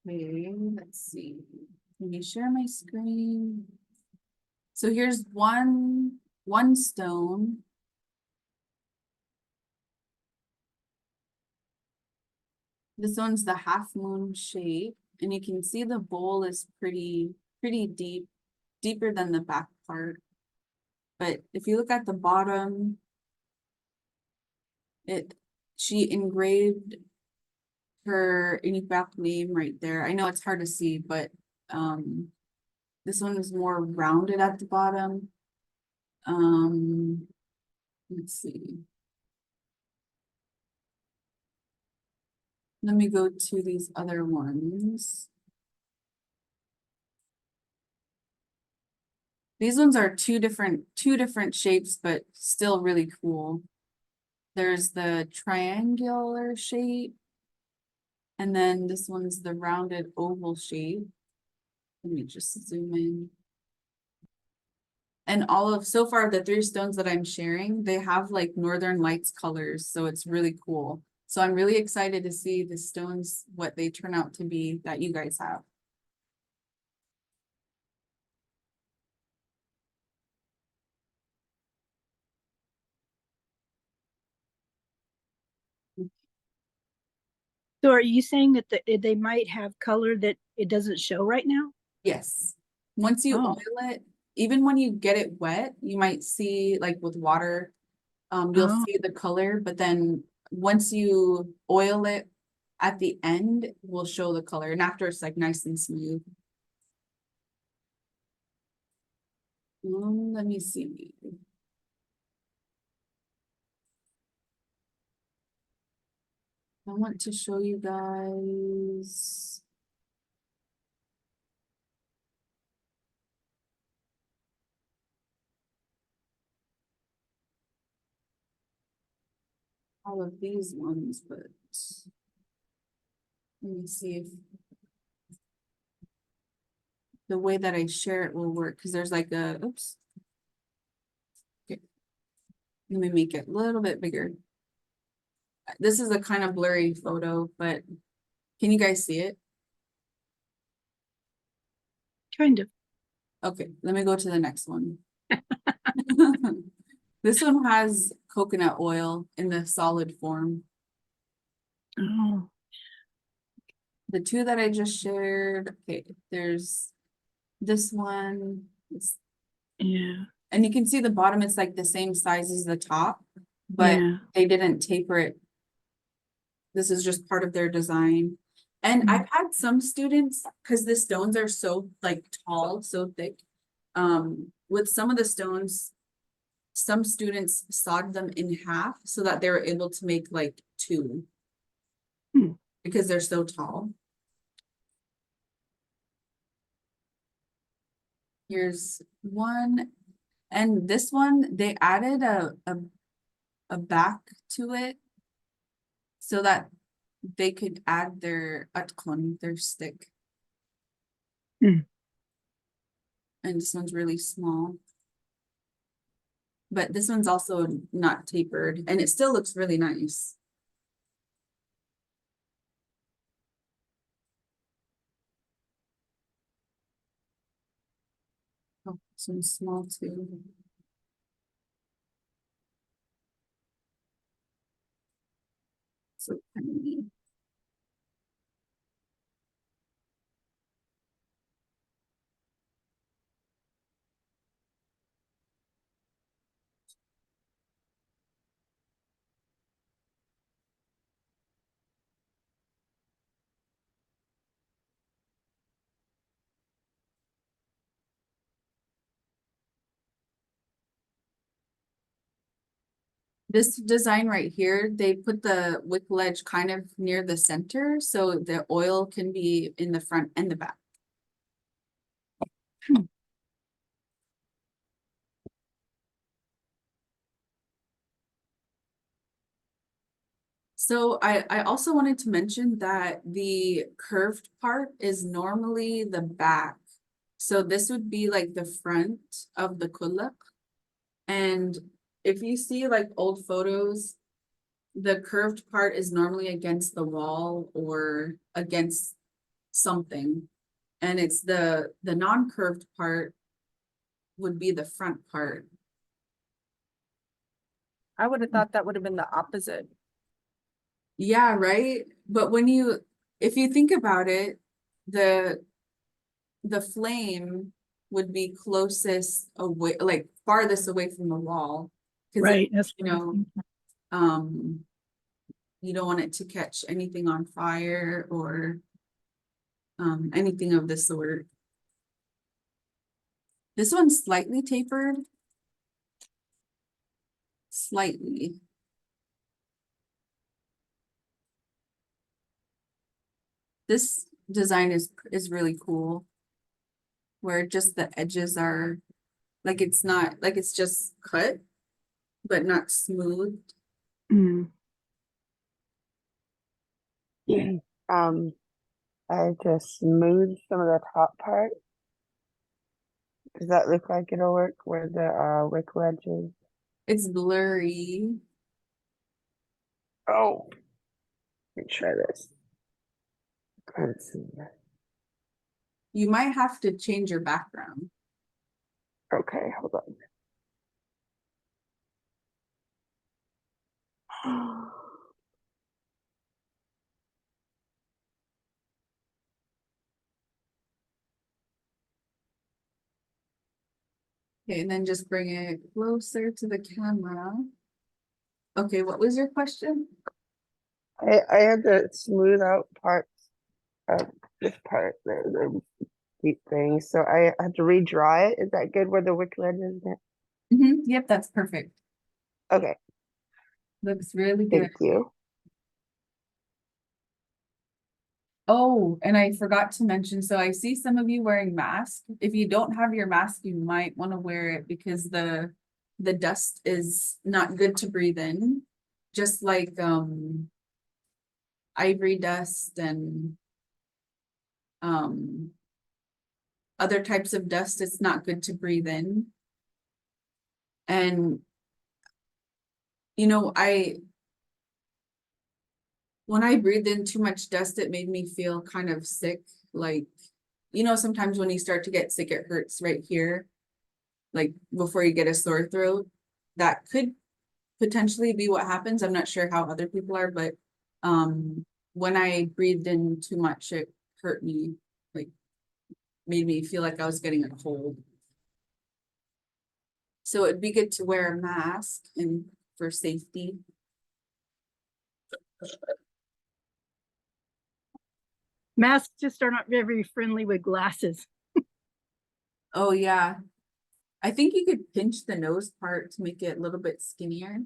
[SPEAKER 1] Okay, let's see. Let me share my screen. So here's one stone. This one's the half moon shape, and you can see the bowl is pretty deep, deeper than the back part. But if you look at the bottom, she engraved her Inupiaq name right there. I know it's hard to see, but this one is more rounded at the bottom. Let's see. Let me go to these other ones. These ones are two different shapes, but still really cool. There's the triangular shape. And then this one's the rounded oval shape. Let me just zoom in. And so far, the 3 stones that I'm sharing, they have like Northern Lights colors, so it's really cool. So I'm really excited to see the stones, what they turn out to be that you guys have.
[SPEAKER 2] So are you saying that they might have color that it doesn't show right now?
[SPEAKER 1] Yes. Once you
[SPEAKER 2] Oh.
[SPEAKER 1] oil it, even when you get it wet, you might see like with water, you'll
[SPEAKER 2] Oh.
[SPEAKER 1] see the color, but then once you oil it at the end, will show the color. And after it's like nice and smooth. Let me see. I want to show you guys. All of these ones, but let me see if the way that I share it will work, because there's like a, oops. Okay. Let me make it a little bit bigger. This is a kind of blurry photo, but can you guys see it?
[SPEAKER 2] Kind of.
[SPEAKER 1] Okay, let me go to the next one. This one has coconut oil in the solid form.
[SPEAKER 2] Oh.
[SPEAKER 1] The 2 that I just shared, okay, there's this one.
[SPEAKER 2] Yeah.
[SPEAKER 1] And you can see the bottom, it's like the same size as the top, but
[SPEAKER 2] Yeah.
[SPEAKER 1] they didn't taper it. This is just part of their design. And I've had some students, because the stones are so like tall, so thick, with some of the stones, some students sawed them in half so that they were able to make like 2. Because they're so tall. Here's one, and this one, they added a back to it so that they could add their atkon, their stick.
[SPEAKER 2] Hmm.
[SPEAKER 1] And this one's really small. But this one's also not tapered, and it still looks really nice. Oh, this one's small too. So tiny. This design right here, they put the wick ledge kind of near the center, so the oil can be in the front and the back. So I also wanted to mention that the curved part is normally the back. So this would be like the front of the Qulliq. And if you see like old photos, the curved part is normally against the wall or against something. And it's the non-curved part would be the front part.
[SPEAKER 4] I would have thought that would have been the opposite.
[SPEAKER 1] Yeah, right. But if you think about it, the flame would be closest away, like farthest away from the wall. 'Cause it-
[SPEAKER 2] Right, that's
[SPEAKER 1] you
[SPEAKER 2] what I'm
[SPEAKER 1] know,
[SPEAKER 2] thinking.
[SPEAKER 1] you don't want it to catch anything on fire or anything of the sort. This one's slightly tapered. Slightly. This design is really cool. Where just the edges are, like it's not, like it's just cut, but not smooth.
[SPEAKER 2] Mm.
[SPEAKER 7] I just smoothed some of the top part. Does that look like it'll work where the wick ledge is?
[SPEAKER 1] It's blurry.
[SPEAKER 7] Oh, let me try this. Let's see.
[SPEAKER 1] You might have to change your background.
[SPEAKER 7] Okay, hold on.
[SPEAKER 1] Okay, and then just bring it closer to the camera. Okay, what was your question?
[SPEAKER 7] I had to smooth out parts of this part, the deep thing. So I had to redraw it. Is that good where the wick ledge is?
[SPEAKER 1] Yep, that's perfect.
[SPEAKER 7] Okay,
[SPEAKER 1] Looks really good.
[SPEAKER 7] thank you.
[SPEAKER 1] Oh, and I forgot to mention, so I see some of you wearing masks. If you don't have your mask, you might want to wear it because the dust is not good to breathe in. Just like ivory dust and um other types of dust, it's not good to breathe in. And you know, when I breathed in too much dust, it made me feel kind of sick. Like, you know, sometimes when you start to get sick, it hurts right here, like before you get a sore throat. That could potentially be what happens. I'm not sure how other people are, but when I breathed in too much, it hurt me, like made me feel like I was getting a cold. So it'd be good to wear a mask and for safety.
[SPEAKER 2] Masks just are not very friendly with glasses.
[SPEAKER 1] Oh yeah. I think you could pinch the nose part to make it a little bit skinnier.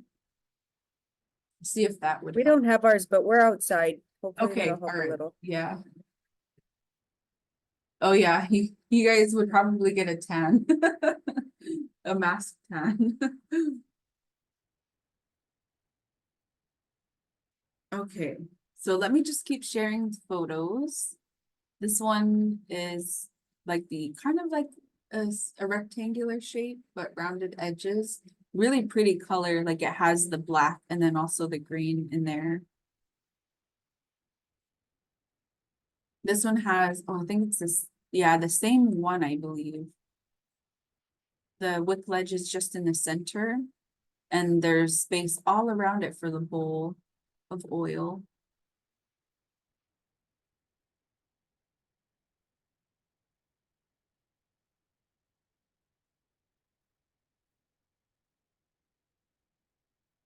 [SPEAKER 1] See if that would
[SPEAKER 4] We
[SPEAKER 1] help.
[SPEAKER 4] don't have ours, but we're outside. Hopefully
[SPEAKER 1] Okay,
[SPEAKER 4] that'll help
[SPEAKER 1] all
[SPEAKER 4] a
[SPEAKER 1] right,
[SPEAKER 4] little.
[SPEAKER 1] yeah. Oh yeah, you guys would probably get a tan. A mask tan. Okay, so let me just keep sharing photos. This one is like the kind of like a rectangular shape, but rounded edges. Really pretty color, like it has the black and then also the green in there. This one has, oh, I think it's this, yeah, the same one, I believe. The wick ledge is just in the center, and there's space all around it for the bowl of oil.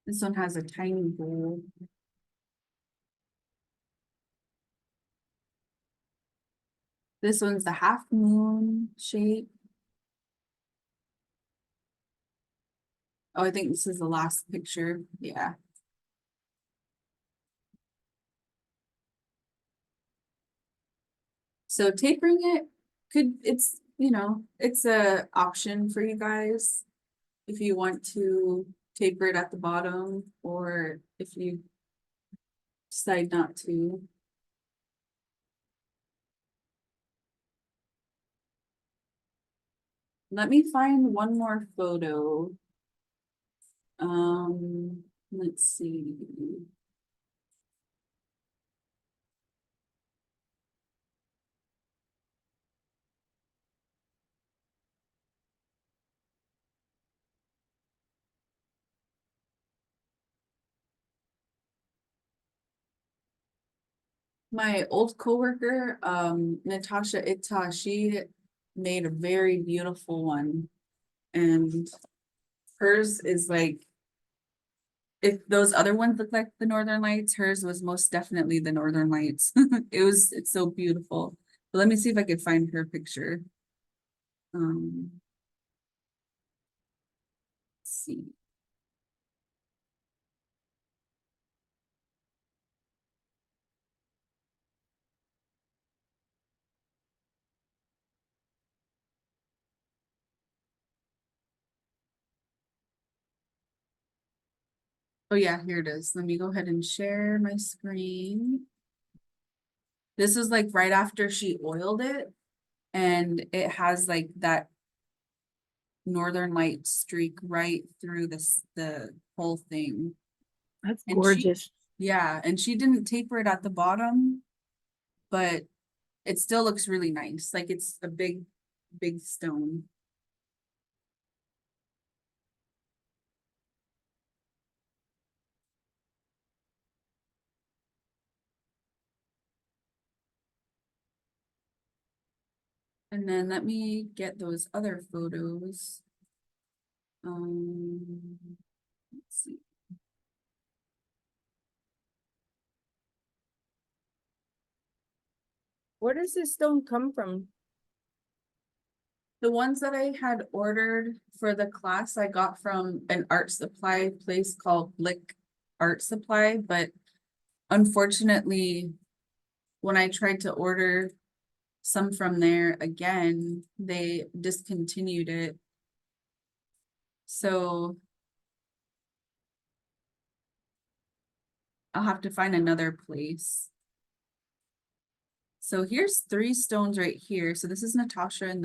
[SPEAKER 1] This one has a tiny bowl. This one's the half moon shape. Oh, I think this is the last picture. Yeah. So tapering it it's, you know, it's a option for you guys. If you want to taper it at the bottom or if you decide not to. Let me find one more photo. Let's see. My old coworker, Natasha Itta, made a very beautiful one. And hers is like, if those other ones look like the Northern Lights, hers was most definitely the Northern Lights. It's so beautiful. But let me see if I could find her picture. Let's see. Oh yeah, here it is. Let me go ahead and share my screen. This is like right after she oiled it, and it has like that Northern Light streak right through the whole thing.
[SPEAKER 2] That's
[SPEAKER 1] And
[SPEAKER 2] gorgeous.
[SPEAKER 1] Yeah, and she didn't taper it at the bottom, but it still looks really nice. Like it's a big, big stone. And then let me get those other photos. Let's see.
[SPEAKER 4] Where does this stone come from?
[SPEAKER 1] The ones that I had ordered for the class, I got from an art supply place called Qulliq Art Supply, but unfortunately, when I tried to order some from there again, they discontinued it. So I'll have to find another place. So here's 3 stones right here. So this is Natasha on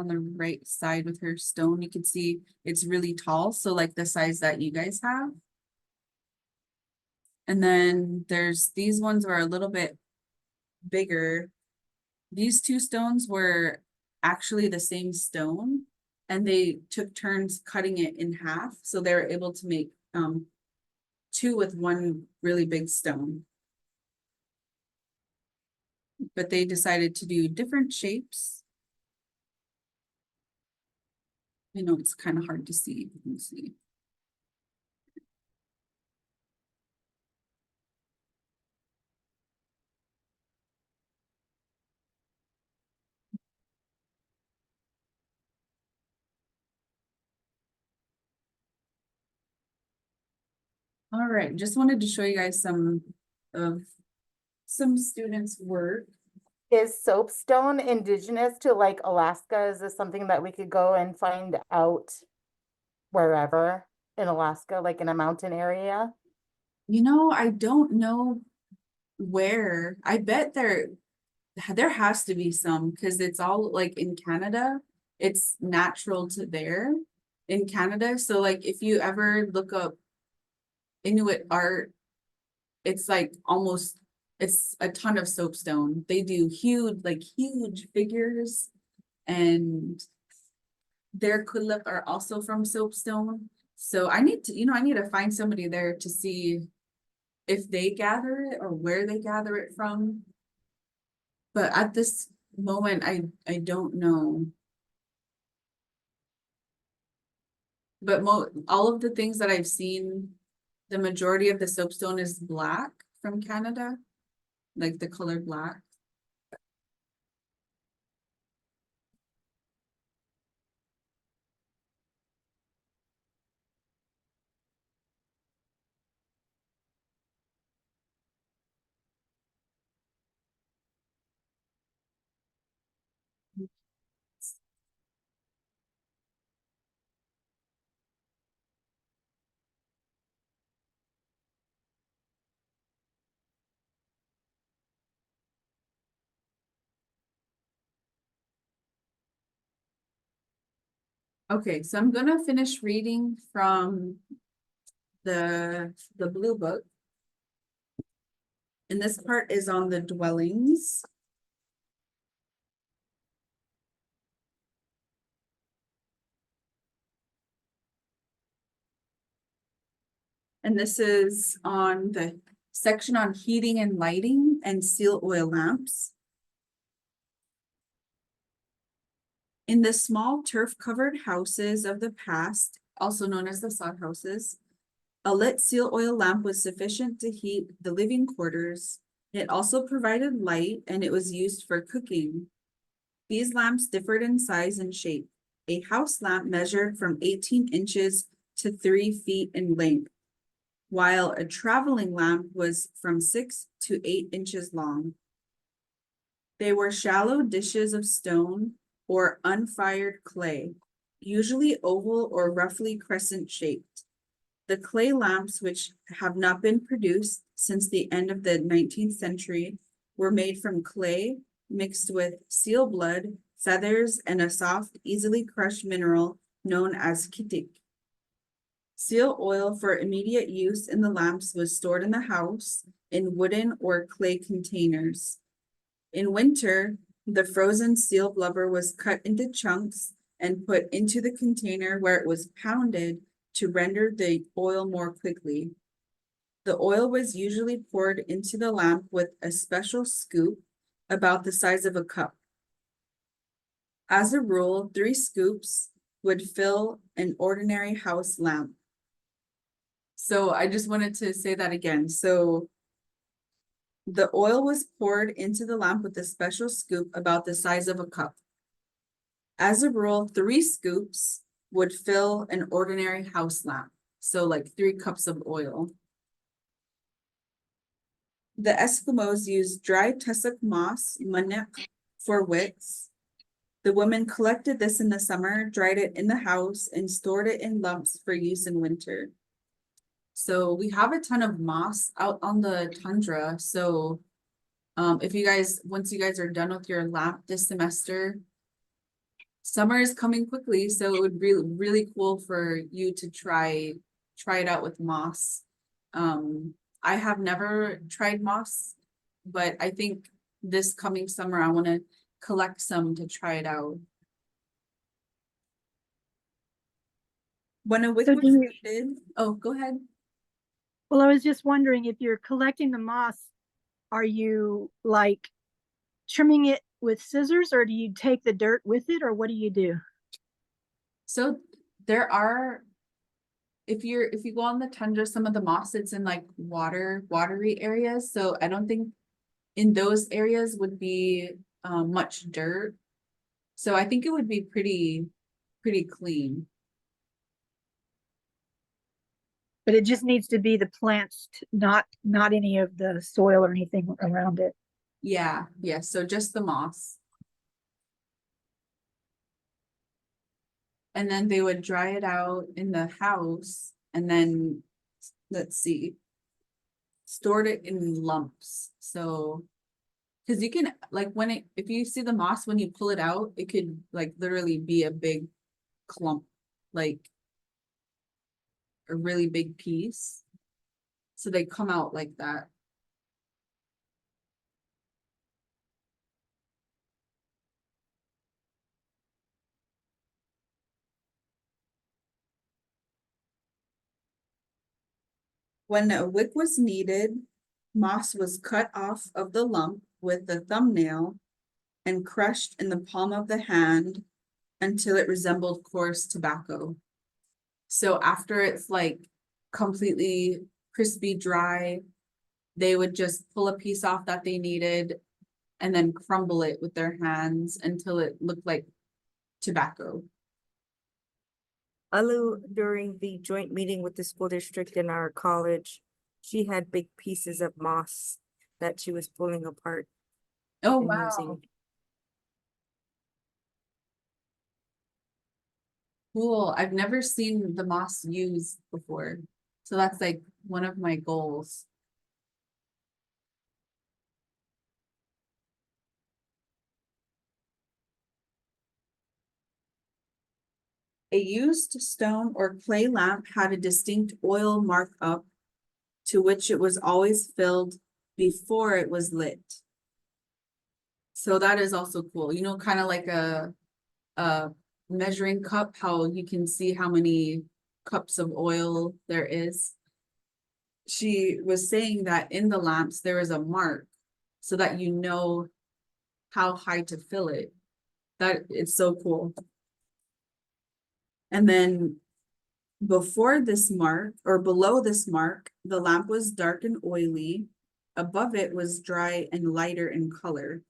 [SPEAKER 1] the right side with her stone. You can see it's really tall, so like the size that you guys have. And then there's these ones were a little bit bigger. These 2 stones were actually the same stone, and they took turns cutting it in half, so they were able to make 2 with 1 really big stone. But they decided to do different shapes. I know it's kind of hard to see. Let me see. All right, just wanted to show you guys some of some students' work.
[SPEAKER 3] Is soapstone indigenous to like Alaska? Is this something that we could go and find out wherever in Alaska, like in a mountain area?
[SPEAKER 1] You know, I don't know where. I bet there has to be some, because it's all like in Canada. It's natural to there in Canada. So like if you ever look up Inuit art, it's like almost, it's a ton of soapstone. They do huge figures, and their Qulliq are also from soapstone. So I need to find somebody there to see if they gather it or where they gather it from. But at this moment, I don't know. But all of the things that I've seen, the majority of the soapstone is black from Canada, like the color black. Okay, so I'm gonna finish reading from the blue book. And this part is on the dwellings. And this is on the section on heating and lighting and seal oil lamps. In the small turf-covered houses of the past, also known as the sod houses, a lit seal oil lamp was sufficient to heat the living quarters. It also provided light and it was used for cooking. These lamps differed in size and shape. A house lamp measured from 18 inches to 3 feet in length, while a traveling lamp was from 6 to 8 inches long. They were shallow dishes of stone or unfired clay, usually oval or roughly crescent shaped. The clay lamps, which have not been produced since the end of the 19th century, were made from clay mixed with seal blood, feathers, and a soft, easily crushed mineral known as Qulliq. Seal oil for immediate use in the lamps was stored in the house in wooden or clay containers. In winter, the frozen seal blubber was cut into chunks and put into the container where it was pounded to render the oil more quickly. The oil was usually poured into the lamp with a special scoop about the size of a cup. As a rule, 3 scoops would fill an ordinary house lamp. So I just wanted to say that again. So the oil was poured into the lamp with a special scoop about the size of a cup. As a rule, 3 scoops would fill an ordinary house lamp. So like 3 cups of oil. The Eskimos used dry tussock moss, manioc, for wicks. The women collected this in the summer, dried it in the house, and stored it in lumps for use in winter. So we have a ton of moss out on the tundra. So if you guys, once you guys are done with your lamp this semester, summer is coming quickly. So it would be really cool for you to try it out with moss. I have never tried moss, but I think this coming summer, I want to collect some to try it out. When a wick
[SPEAKER 2] So
[SPEAKER 1] was
[SPEAKER 2] do you-
[SPEAKER 1] needed, oh, go ahead.
[SPEAKER 2] Well, I was just wondering if you're collecting the moss, are you like trimming it with scissors or do you take the dirt with it or what do you do?
[SPEAKER 1] So there are, if you go on the tundra, some of the moss, it's in like watery areas. So I don't think in those areas would be much dirt. So I think it would be pretty clean.
[SPEAKER 2] But it just needs to be the plants, not any of the soil or anything around it.
[SPEAKER 1] Yeah, so just the moss. And then they would dry it out in the house and then, let's see, stored it in lumps. So, because you can, like if you see the moss, when you pull it out, it could like literally be a big clump, like a really big piece. So they come out like that. When a wick was needed, moss was cut off of the lump with the thumbnail and crushed in the palm of the hand until it resembled coarse tobacco. So after it's like completely crispy dry, they would just pull a piece off that they needed and then crumble it with their hands until it looked like tobacco.
[SPEAKER 4] Alu, during the joint meeting with the school district in our college, she had big pieces of moss that she was pulling apart
[SPEAKER 1] Oh,
[SPEAKER 4] and
[SPEAKER 1] wow.
[SPEAKER 4] using.
[SPEAKER 1] Cool. I've never seen the moss used before. So that's like one of my goals. A used stone or clay lamp had a distinct oil markup to which it was always filled before it was lit. So that is also cool. You know, kind of like a measuring cup, how you can see how many cups of oil there is. She was saying that in the lamps, there is a mark so that you know how high to fill it. That it's so cool. And then before this mark or below this mark, the lamp was dark and oily. Above it was dry and lighter in color.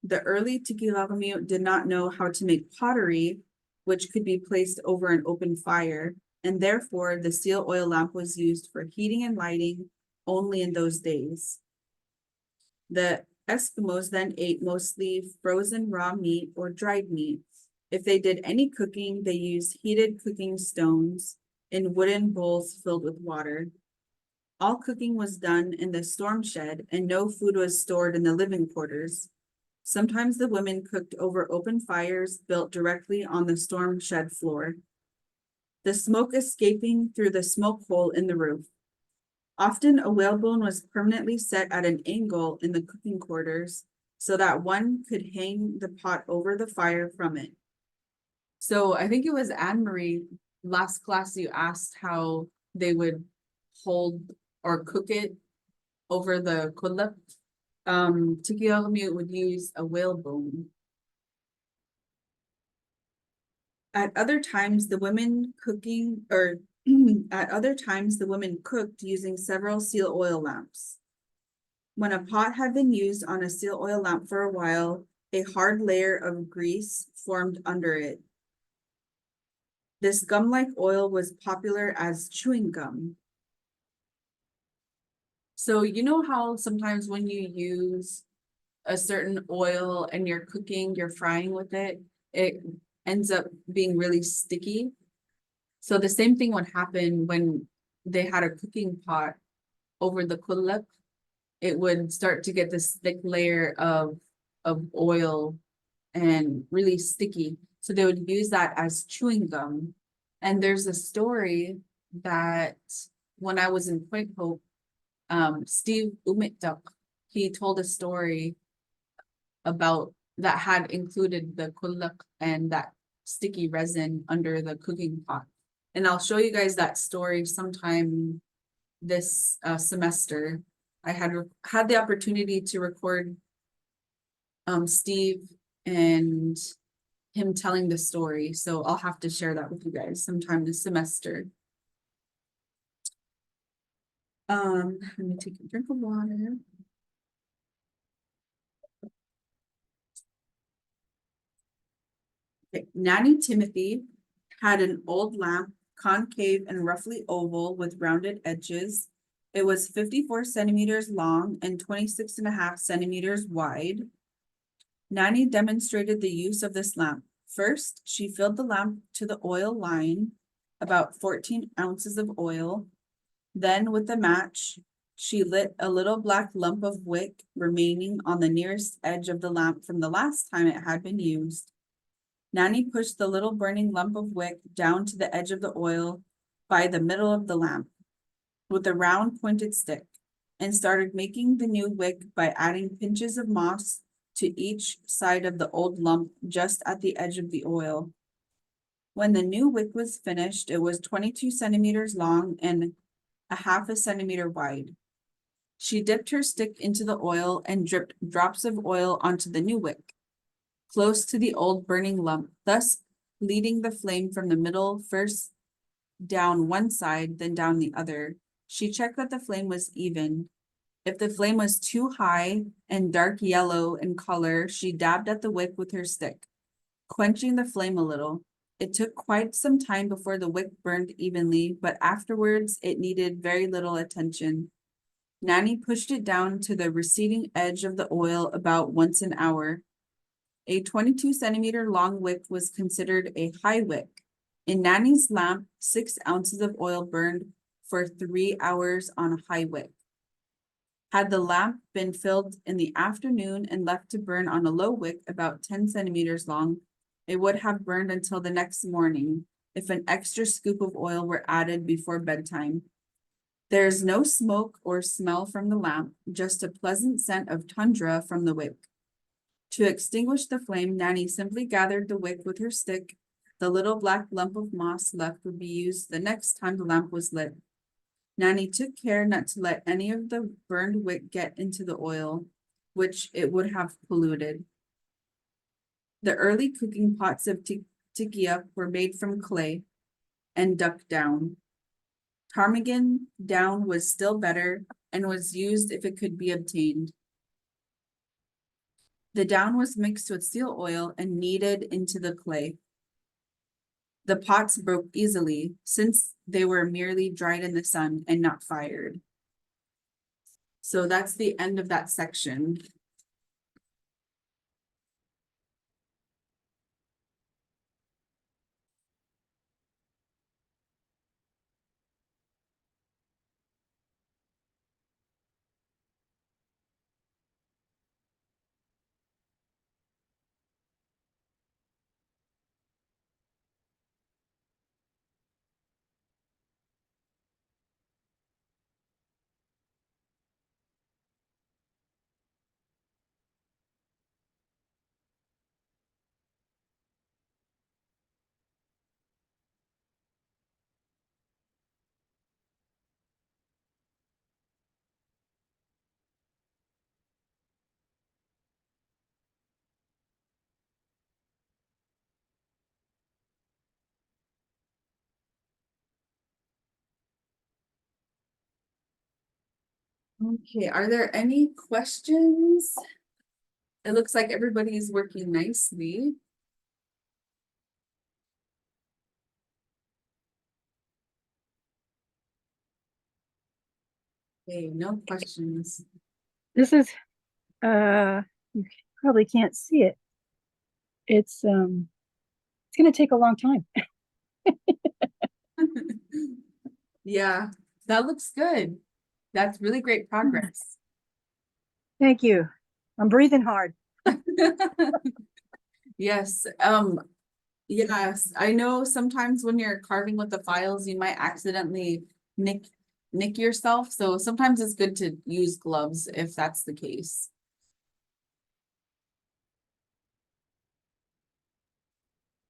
[SPEAKER 1] The early Qulliq did not know how to make pottery, which could be placed over an open fire, and therefore the steel oil lamp was used for heating and lighting only in those days. The Eskimos then ate mostly frozen raw meat or dried meat. If they did any cooking, they used heated cooking stones in wooden bowls filled with water. All cooking was done in the storm shed, and no food was stored in the living quarters. Sometimes the women cooked over open fires built directly on the storm shed floor, the smoke escaping through the smoke hole in the roof. Often a whalebone was permanently set at an angle in the cooking quarters so that one could hang the pot over the fire from it. So I think it was Anne Marie, last class you asked how they would hold or cook it over the Qulliq. Qulliq would use a whalebone. At other times, the women cooked using several seal oil lamps. When a pot had been used on a seal oil lamp for a while, a hard layer of grease formed under it. This gum-like oil was popular as chewing gum. So you know how sometimes when you use a certain oil and you're cooking, you're frying with it, it ends up being really sticky. So the same thing would happen when they had a cooking pot over the Qulliq. It would start to get this thick layer of oil and really sticky. So they would use that as chewing gum. And there's a story that when I was in Point Hope, Steve Umitduk, he told a story about that had included the Qulliq and that sticky resin under the cooking pot. And I'll show you guys that story sometime this semester. I had the opportunity to record Steve and him telling the story. So I'll have to share that with you guys sometime this semester. Let me take a drink of water. Okay. Nanny Timothy had an old lamp, concave and roughly oval with rounded edges. It was 54 centimeters long and 26.5 centimeters wide. Nanny demonstrated the use of this lamp. First, she filled the lamp to the oil line, about 14 ounces of oil. Then with the match, she lit a little black lump of wick remaining on the nearest edge of the lamp from the last time it had been used. Nanny pushed the little burning lump of wick down to the edge of the oil by the middle of the lamp with a round pointed stick and started making the new wick by adding pinches of moss to each side of the old lump just at the edge of the oil. When the new wick was finished, it was 22 centimeters long and a half a centimeter wide. She dipped her stick into the oil and dripped drops of oil onto the new wick, close to the old burning lump, thus leading the flame from the middle first down one side, then down the other. She checked that the flame was even. If the flame was too high and dark yellow in color, she dabbed at the wick with her stick, quenching the flame a little. It took quite some time before the wick burned evenly, but afterwards it needed very little attention. Nanny pushed it down to the receding edge of the oil about once an hour. A 22 centimeter long wick was considered a high wick. In Nanny's lamp, 6 ounces of oil burned for 3 hours on a high wick. Had the lamp been filled in the afternoon and left to burn on a low wick about 10 centimeters long, it would have burned until the next morning if an extra scoop of oil were added before bedtime. There is no smoke or smell from the lamp, just a pleasant scent of tundra from the wick. To extinguish the flame, Nanny simply gathered the wick with her stick. The little black lump of moss left would be used the next time the lamp was lit. Nanny took care not to let any of the burned wick get into the oil, which it would have polluted. The early cooking pots of Tikia were made from clay and duck down. Ptarmigan down was still better and was used if it could be obtained. The down was mixed with seal oil and kneaded into the clay. The pots broke easily since they were merely dried in the sun and not fired. So that's the end of that section. Okay, are there any questions? It looks like everybody's working nicely. Okay, no questions.
[SPEAKER 2] This is, you probably can't see it. It's gonna take a long time.
[SPEAKER 1] Yeah, that looks good. That's really great progress.
[SPEAKER 2] Thank you. I'm breathing hard.
[SPEAKER 1] Yes, yes, I know sometimes when you're carving with the files, you might accidentally nick yourself. So sometimes it's good to use gloves if that's the case.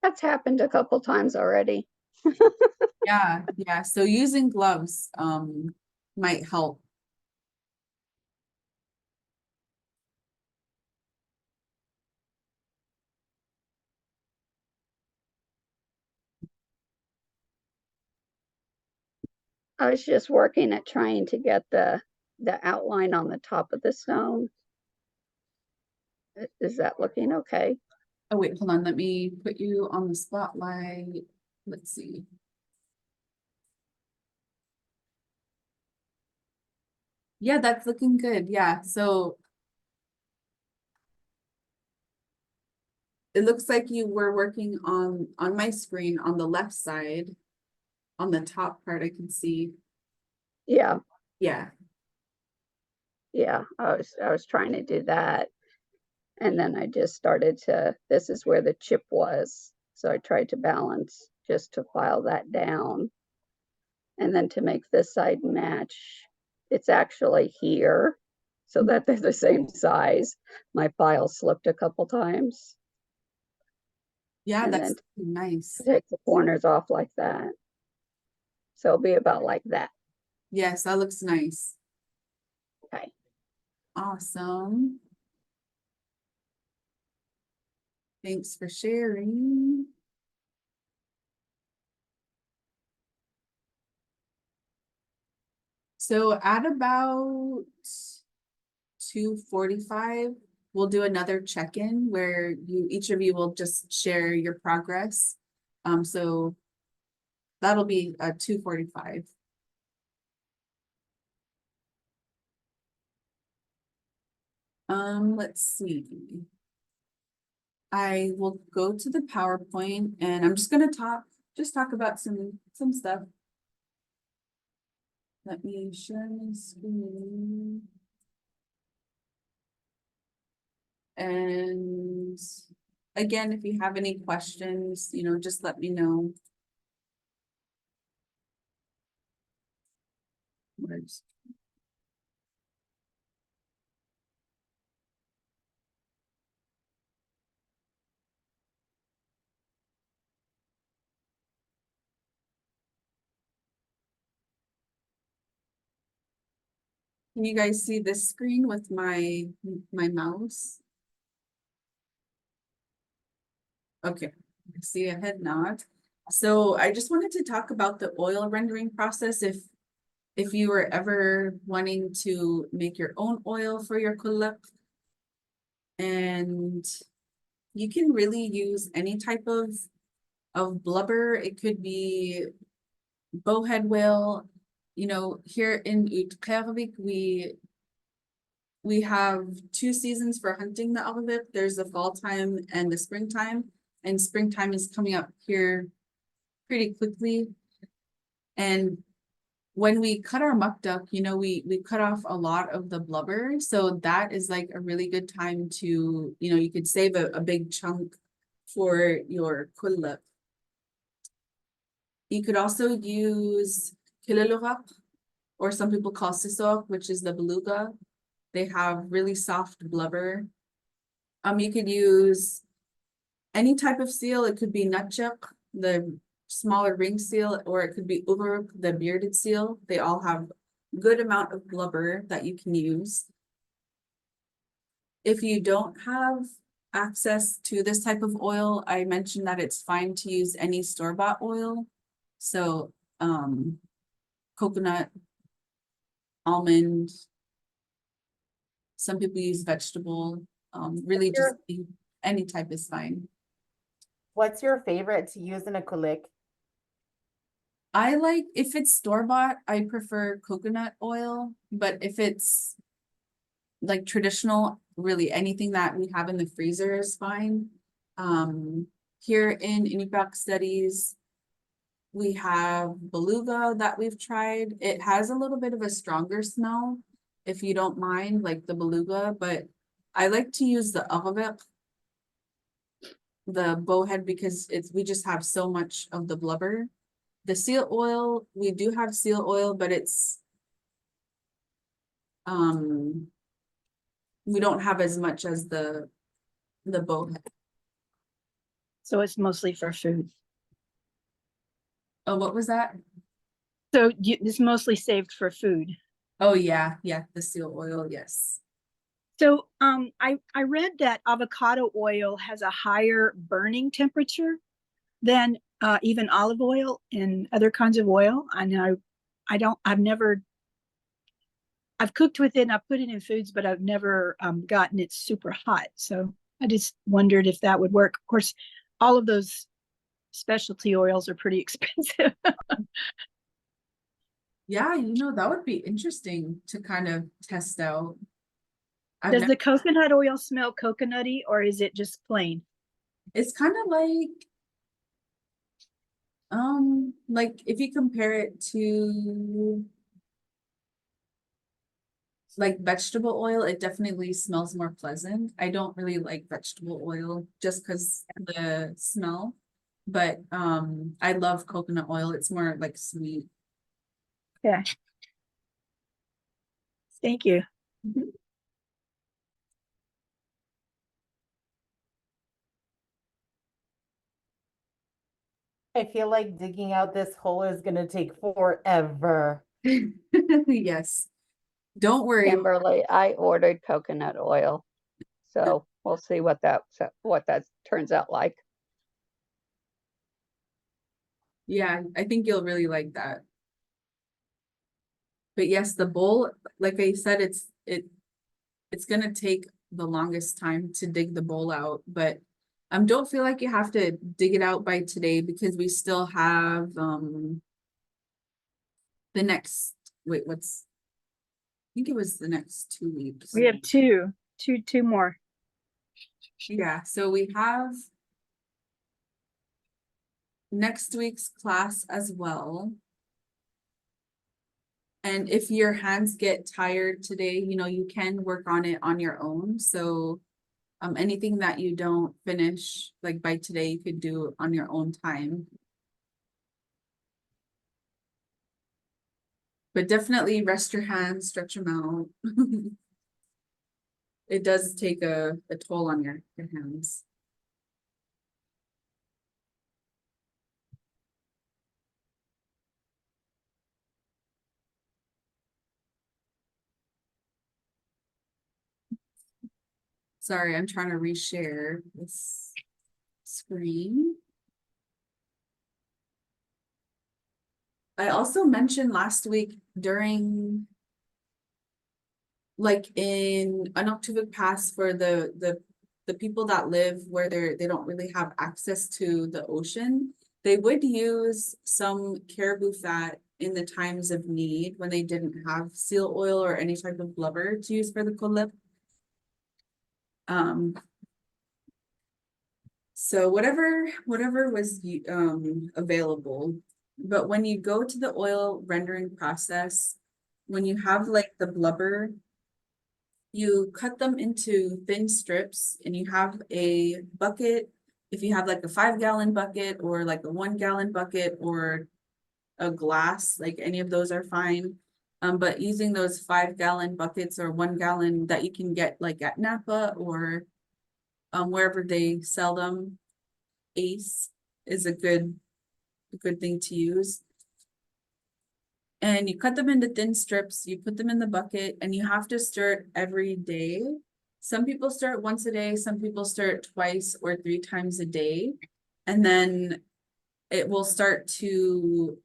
[SPEAKER 5] That's happened a couple times already.
[SPEAKER 1] Yeah, so using gloves might help.
[SPEAKER 5] I was just working at trying to get the outline on the top of the stone. Is that looking okay?
[SPEAKER 1] Oh wait, hold on, let me put you on the spotlight. Let's see. Yeah, that's looking good. Yeah, so it looks like you were working on my screen on the left side. On the top part, I can see.
[SPEAKER 5] Yeah,
[SPEAKER 1] Yeah,
[SPEAKER 5] yeah. I was trying to do that. And then I just started to, this is where the chip was. So I tried to balance just to file that down. And then to make this side match, it's actually here so that they're the same size. My file slipped a couple times.
[SPEAKER 1] yeah,
[SPEAKER 5] And
[SPEAKER 1] that's
[SPEAKER 5] then
[SPEAKER 1] nice.
[SPEAKER 5] take the corners off like that. So it'll be about like that.
[SPEAKER 1] Yes, that looks nice.
[SPEAKER 5] Okay.
[SPEAKER 1] Awesome. Thanks for sharing. So at about 2:45, we'll do another check-in where each of you will just share your progress. So that'll be 2:45. Let's see. I will go to the PowerPoint and I'm just gonna talk about some stuff. Let me share my screen. And again, if you have any questions, just let me know. Where's- Can you guys see this screen with my mouse? Okay, I see a head nod. So I just wanted to talk about the oil rendering process. If you were ever wanting to make your own oil for your qulliq. And you can really use any type of blubber. It could be bowhead whale. You know, here in Qulliq Carving, we have 2 seasons for hunting the Alvik. There's the fall time and the springtime. And springtime is coming up here pretty quickly. And when we cut our muck duck, you know, we cut off a lot of the blubber. So that is like a really good time to, you know, you could save a big chunk for your qulliq. You could also use Qulliq, or some people call sisok, which is the beluga. They have really soft blubber. You could use any type of seal. It could be nutchuck, the smaller ring seal, or it could be uberuk, the bearded seal. They all have good amount of blubber that you can use. If you don't have access to this type of oil, I mentioned that it's fine to use any store-bought oil. So coconut, almond, some people use vegetable, really just any type is fine.
[SPEAKER 3] What's your favorite to use in a qulliq?
[SPEAKER 1] I like, if it's store-bought, I prefer coconut oil, but if it's like traditional, really anything that we have in the freezer is fine. Here in INU studies, we have beluga that we've tried. It has a little bit of a stronger smell, if you don't mind, like the beluga, but I like to use the avavek, the bowhead, because we just have so much of the blubber. The seal oil, we do have seal oil, but it's we don't have as much as the bowhead.
[SPEAKER 2] So it's mostly for food.
[SPEAKER 1] Oh, what was that?
[SPEAKER 2] So it's mostly saved for food.
[SPEAKER 1] Oh yeah, the seal oil, yes.
[SPEAKER 2] So I read that avocado oil has a higher burning temperature than even olive oil and other kinds of oil. And I've cooked with it and I've put it in foods, but I've never gotten it super hot. So I just wondered if that would work. Of course, all of those specialty oils are pretty expensive.
[SPEAKER 1] Yeah, you know, that would be interesting to kind of test out.
[SPEAKER 2] Does the coconut oil smell coconutty, or is it just plain?
[SPEAKER 1] It's kind of like if you compare it to like vegetable oil, it definitely smells more pleasant. I don't really like vegetable oil just because the smell, but I love coconut oil. It's more like sweet.
[SPEAKER 2] Yeah. Thank you.
[SPEAKER 1] Mhm.
[SPEAKER 3] I feel like digging out this hole is gonna take forever.
[SPEAKER 1] Yes. Don't worry.
[SPEAKER 5] Kimberly, I ordered coconut oil. So we'll see what that turns out like.
[SPEAKER 1] Yeah, I think you'll really like that. But yes, the bowl, like I said, it's gonna take the longest time to dig the bowl out, but don't feel like you have to dig it out by today because we still have the next, wait, I think it was the next 2 weeks.
[SPEAKER 2] We have two more.
[SPEAKER 1] Yeah, so we have next week's class as well. And if your hands get tired today, you know, you can work on it on your own. So anything that you don't finish like by today, you could do on your own time. But definitely rest your hands, stretch them out. It does take a toll on your hands. Sorry, I'm trying to reshare this screen. I also mentioned last week during, like in Anaktuvuk Pass, for the people that live where they don't really have access to the ocean, they would use some caribou fat in the times of need when they didn't have seal oil or any type of blubber to use for the Qulliq. So whatever was available. But when you go to the oil rendering process, when you have like the blubber, you cut them into thin strips and you have a bucket. If you have like a 5-gallon bucket or like a 1-gallon bucket or a glass, like any of those are fine. But using those 5-gallon buckets or 1-gallon that you can get like at Napa or wherever they sell them, Ace is a good thing to use. And you cut them into thin strips, you put them in the bucket, and you have to stir it every day. Some people stir it once a day, some people stir it twice or 3 times a day. And then it will start to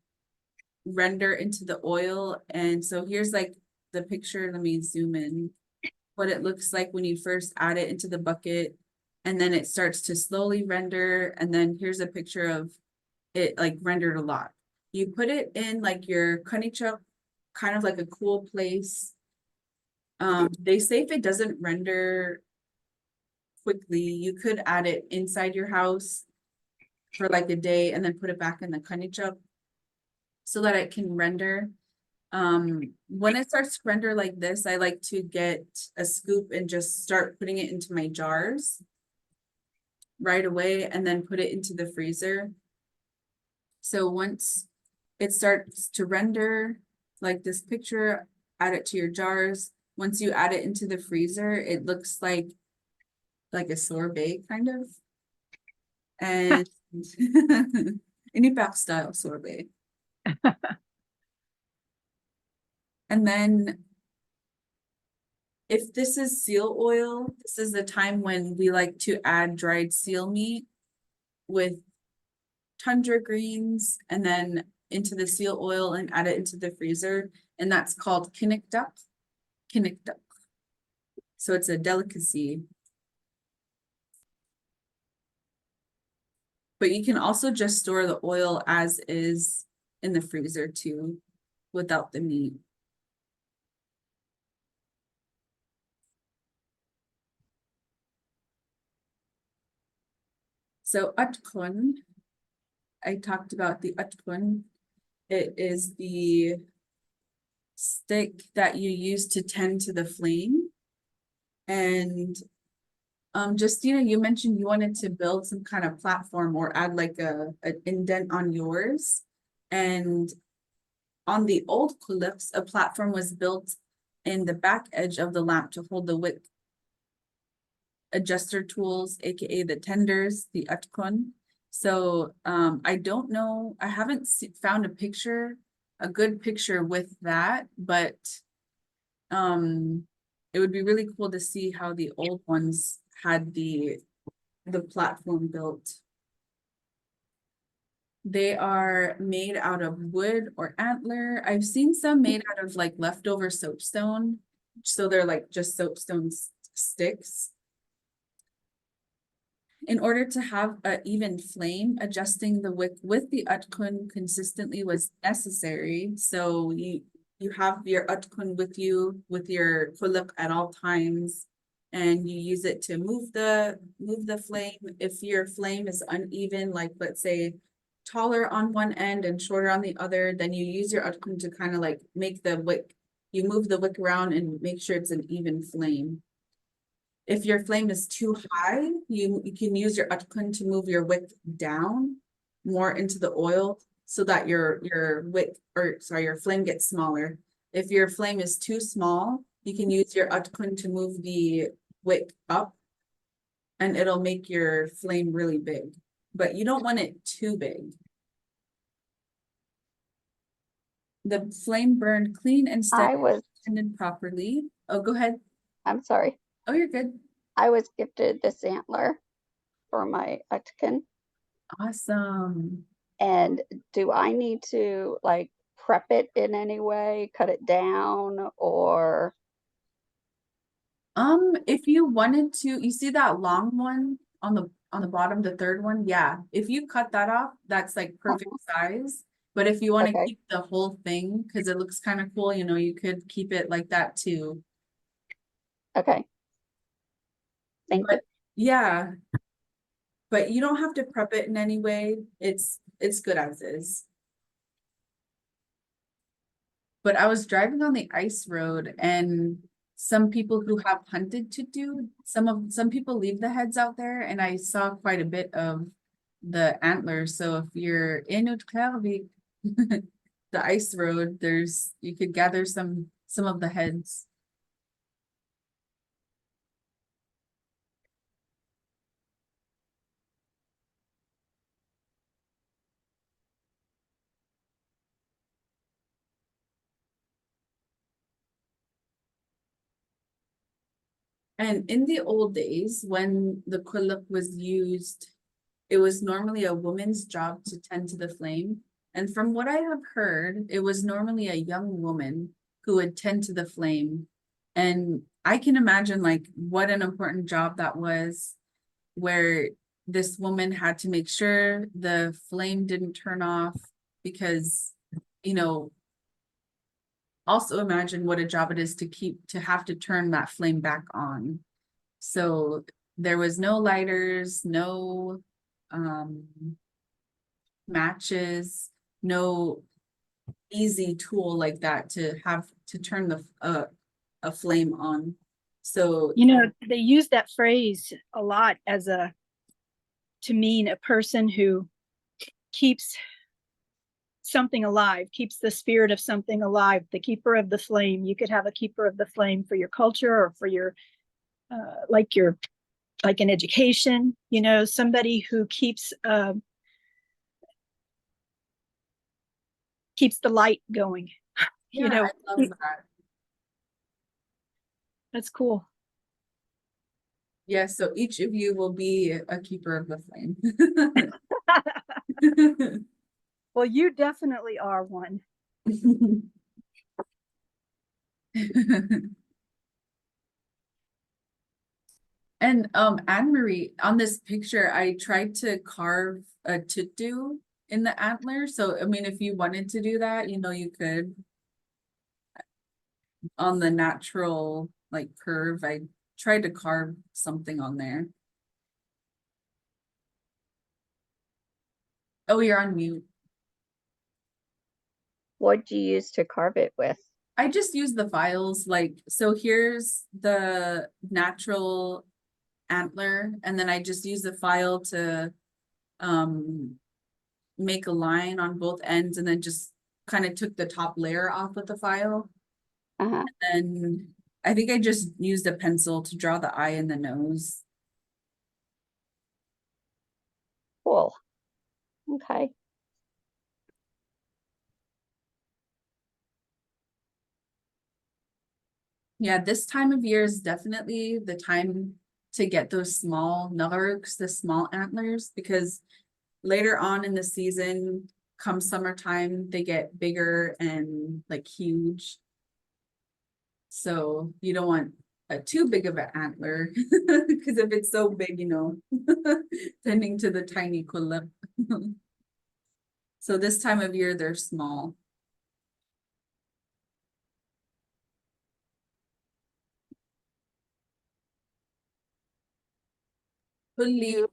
[SPEAKER 1] render into the oil. And so here's like the picture. Let me zoom in. What it looks like when you first add it into the bucket, and then it starts to slowly render. And then here's a picture of it like rendered a lot. You put it in like your kanichok, kind of like a cool place. They say if it doesn't render quickly, you could add it inside your house for like a day and then put it back in the kanichok so that it can render. When it starts to render like this, I like to get a scoop and just start putting it into my jars right away and then put it into the freezer. So once it starts to render like this picture, add it to your jars. Once you add it into the freezer, it looks like a sorbet kind of. And Inipak style sorbet. And then if this is seal oil, this is the time when we like to add dried seal meat with tundra greens and then into the seal oil and add it into the freezer. And that's called Qulliq duck. So it's a delicacy. But you can also just store the oil as is in the freezer too, without the meat. So atkun, I talked about the atkun. It is the stick that you use to tend to the flame. And Justina, you mentioned you wanted to build some kind of platform or add like an indent on yours. And on the old Qulliqs, a platform was built in the back edge of the lamp to hold the wick adjuster tools, aka the tenders, the atkun. So I don't know, I haven't found a good picture with that, but it would be really cool to see how the old ones had the platform built. They are made out of wood or antler. I've seen some made out of like leftover soapstone. So they're like just soapstone sticks. In order to have an even flame, adjusting the wick with the atkun consistently was necessary. So you have your atkun with you, with your Qulliq at all times, and you use it to move the flame. If your flame is uneven, like let's say taller on one end and shorter on the other, then you use your atkun to kind of like make the wick, you move the wick around and make sure it's an even flame. If your flame is too high, you can use your atkun to move your wick down more into the oil so that your flame gets smaller. If your flame is too small, you can use your atkun to move the wick up and it'll make your flame really big. But you don't want it too big. The flame burned clean and steady, tended properly. Oh, go ahead.
[SPEAKER 5] I'm sorry.
[SPEAKER 1] Oh, you're good.
[SPEAKER 5] I was gifted this antler for my Utkin.
[SPEAKER 1] Awesome.
[SPEAKER 5] And do I need to like prep it in any way, cut it down, or
[SPEAKER 1] If you wanted to, you see that long one on the bottom, the third one, yeah. If you cut that off, that's like perfect size. But if you want to
[SPEAKER 5] Okay.
[SPEAKER 1] keep the whole thing, because it looks kind of cool, you know, you could keep it like that too.
[SPEAKER 5] okay? Thank you.
[SPEAKER 1] But yeah, but you don't have to prep it in any way. It's good as is. But I was driving on the ice road and some people who have hunted to do, some people leave the heads out there and I saw quite a bit of the antlers. So if you're in Qulliq Carving, the ice road, you could gather some of the heads. And in the old days, when the Qulliq was used, it was normally a woman's job to tend to the flame. And from what I have heard, it was normally a young woman who would tend to the flame. And I can imagine like what an important job that was, where this woman had to make sure the flame didn't turn off because, you know, also imagine what a job it is to have to turn that flame back on. So there was no lighters, no matches, no easy tool like that to have to turn a flame on. So
[SPEAKER 2] You know, they use that phrase a lot to mean a person who keeps something alive, keeps the spirit of something alive, the keeper of the flame. You could have a keeper of the flame for your culture or for your like an education, you know, somebody who keeps the light going.
[SPEAKER 1] yeah,
[SPEAKER 2] You know,
[SPEAKER 1] I love that.
[SPEAKER 2] that's cool.
[SPEAKER 1] Yeah, so each of you will be a keeper of the flame.
[SPEAKER 2] Well, you definitely are one.
[SPEAKER 1] And Anne-Marie, on this picture, I tried to carve a tutu in the antler. So I mean, if you wanted to do that, you know, you could. On the natural like curve, I tried to carve something on there. Oh, you're on mute.
[SPEAKER 5] What'd you use to carve it with?
[SPEAKER 1] I just use the files, like, so here's the natural antler, and then I just use the file to make a line on both ends, and then just kind of took the top layer off with the file.
[SPEAKER 5] Uh-huh.
[SPEAKER 1] And I think I just used a pencil to draw the eye and the nose.
[SPEAKER 5] Cool. Okay.
[SPEAKER 1] Yeah, this time of year is definitely the time to get those small nuggets, the small antlers, because later on in the season, come summertime, they get bigger and like huge. So you don't want a too big of an antler because if it's so big, you know, tending to the tiny Qulliq. So this time of year, they're small.
[SPEAKER 3] Do you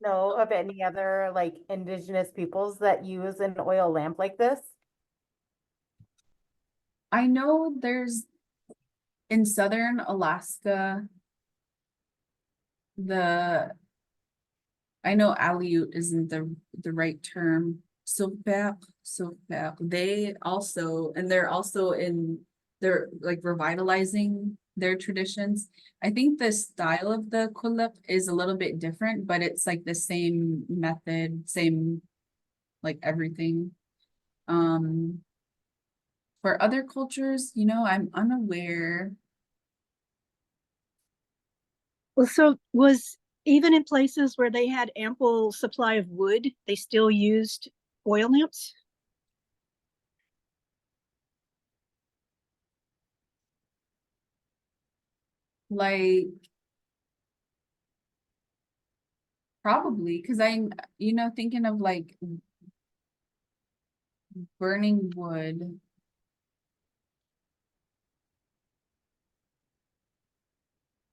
[SPEAKER 3] know of any other like indigenous peoples that use an oil lamp like this?
[SPEAKER 1] I know there's in southern Alaska, I know Aleut isn't the right term. Sopep. They also, and they're also they're like revitalizing their traditions. I think the style of the Qulliq is a little bit different, but it's like the same method, same like everything. For other cultures, you know, I'm unaware.
[SPEAKER 2] Well, so was even in places where they had ample supply of wood, they still used oil lamps?
[SPEAKER 1] Like, probably, because thinking of like burning wood.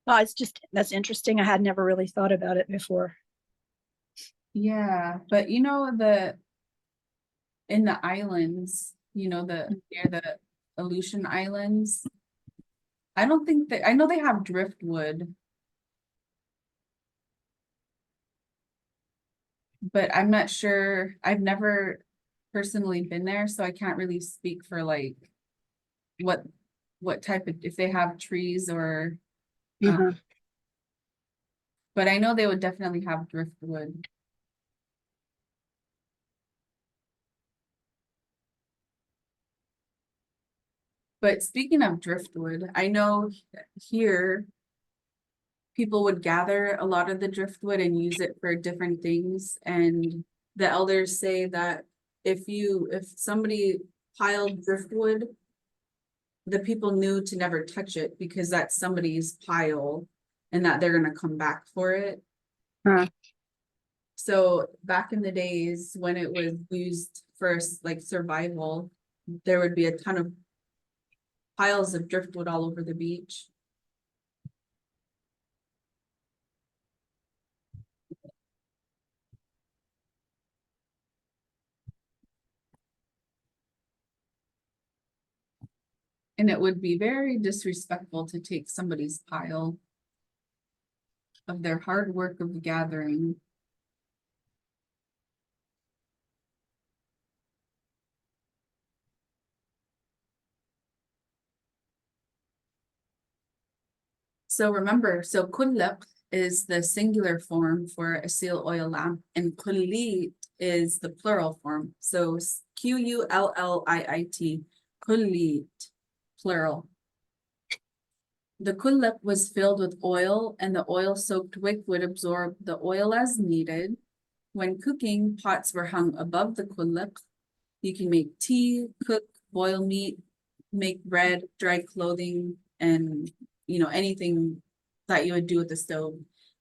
[SPEAKER 2] That's interesting. I had never really thought about it before.
[SPEAKER 1] Yeah, but in the islands, near the Aleutian Islands, I don't think I know they have driftwood. But I'm not sure. I've never personally been there, so I can't really speak for like what type of, if they have trees or
[SPEAKER 2] Uh-huh.
[SPEAKER 1] but I know they would definitely have driftwood. But speaking of driftwood, I know here people would gather a lot of the driftwood and use it for different things. And the elders say that if somebody piled driftwood, the people knew to never touch it because that's somebody's pile and that they're gonna come back for it.
[SPEAKER 2] Huh.
[SPEAKER 1] So back in the days when it was used for like survival, there would be a ton of piles of driftwood all over the beach. And it would be very disrespectful to take somebody's pile of their hard work of gathering. So remember, so Qulliq is the singular form for a seal oil lamp, and Qulliq is the plural form. So Qulliit, Qulliq, plural. The Qulliq was filled with oil, and the oil-soaked wick would absorb the oil as needed. When cooking, pots were hung above the Qulliq. You can make tea, cook, boil meat, make bread, dry clothing, and anything that you would do with the stove.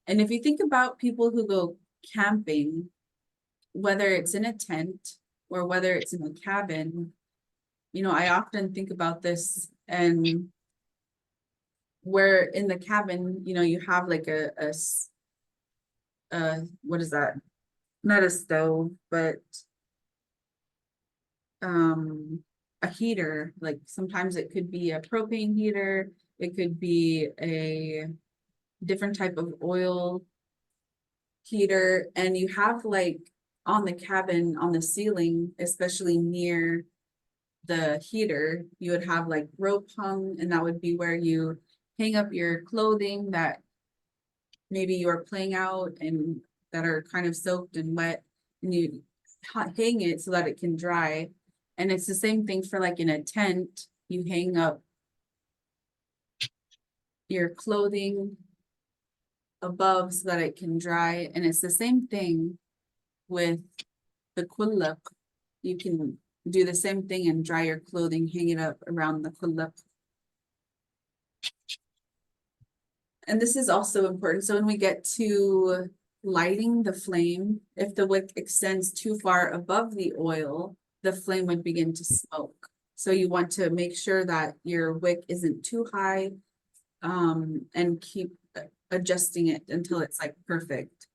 [SPEAKER 1] And if you think about people who go camping, whether it's in a tent or whether it's in a cabin, I often think about this, and where in the cabin, you have like what is that? Not a stove, but a heater. Like sometimes it could be a propane heater, it could be a different type of oil heater, and you have like on the cabin, on the ceiling, especially near the heater, you would have like rope hung, and that would be where you hang up your clothing that maybe you're playing out and that are kind of soaked and wet, and you hang it so that it can dry. And it's the same thing for like in a tent, you hang up your clothing above so that it can dry. And it's the same thing with the Qulliq. You can do the same thing and dry your clothing, hang it up around the Qulliq. And this is also important. So when we get to lighting the flame, if the wick extends too far above the oil, the flame would begin to smoke. So you want to make sure that your wick isn't too high, and keep adjusting it until it's like perfect.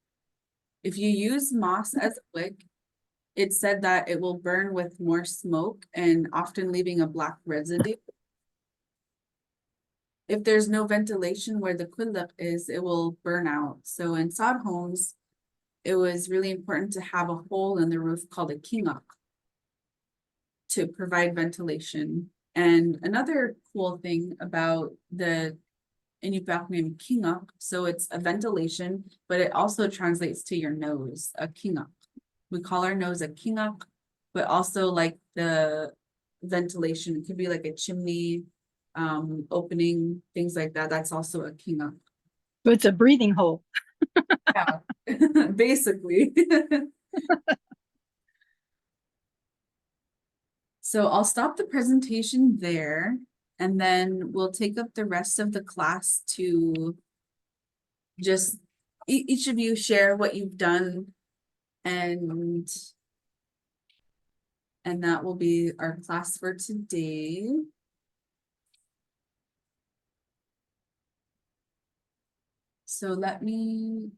[SPEAKER 1] If you use moss as a wick, it's said that it will burn with more smoke and often leaving a black residue. If there's no ventilation where the Qulliq is, it will burn out. So in sod homes, it was really important to have a hole in the roof called a Qulliq to provide ventilation. And another cool thing about the Inupiaq name Qulliq, so it's a ventilation, but it also translates to your nose, a Qulliq. We call our nose a Qulliq, but also like the ventilation, it could be like a chimney, opening, things like that. That's also a Qulliq.
[SPEAKER 2] So it's a breathing hole.
[SPEAKER 1] Yeah, basically. So I'll stop the presentation there, and then we'll take up the rest of the class to just each of you share what you've done, and that will be our class for today. So let me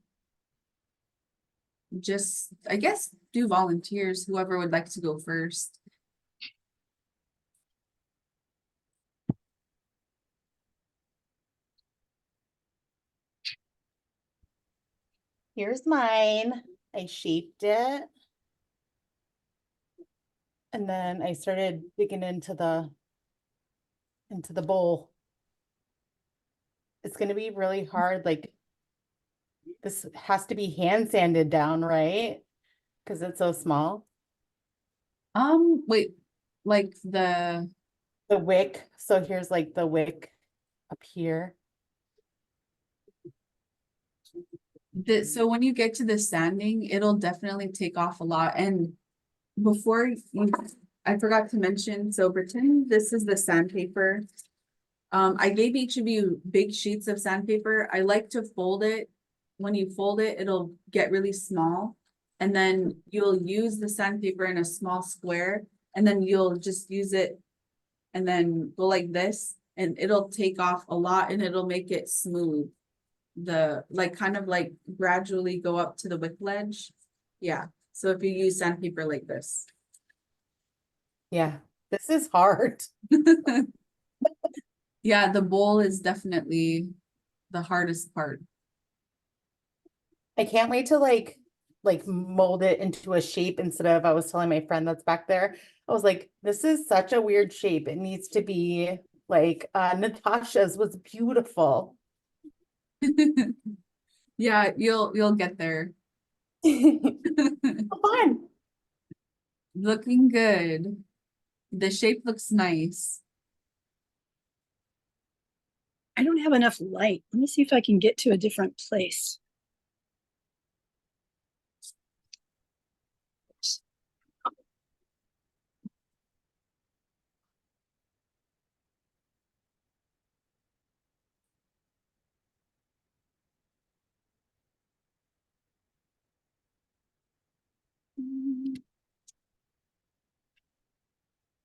[SPEAKER 1] just, I guess, do volunteers, whoever would like to go first.
[SPEAKER 3] Here's mine. I shaped it. And then I started digging into the bowl. It's gonna be really hard. Like this has to be hand sanded down, right? Because it's so small.
[SPEAKER 1] Wait, like
[SPEAKER 3] The wick. So here's like the wick up here.
[SPEAKER 1] so when you get to the sanding, it'll definitely take off a lot. And before you, I forgot to mention, so pretend this is the sandpaper. I gave each of you big sheets of sandpaper. I like to fold it. When you fold it, it'll get really small. And then you'll use the sandpaper in a small square, and then you'll just use it and then go like this, and it'll take off a lot and it'll make it smooth. Like kind of like gradually go up to the wick ledge. Yeah. So if you use sandpaper like this.
[SPEAKER 3] Yeah, this is hard.
[SPEAKER 1] Yeah, the bowl is definitely the hardest part.
[SPEAKER 3] I can't wait to like mold it into a shape instead of, I was telling my friend that's back there, I was like, this is such a weird shape. It needs to be like Natasha's was beautiful.
[SPEAKER 1] Yeah, you'll get there.
[SPEAKER 3] Fun.
[SPEAKER 1] Looking good. The shape looks nice.
[SPEAKER 2] I don't have enough light. Let me see if I can get to a different place.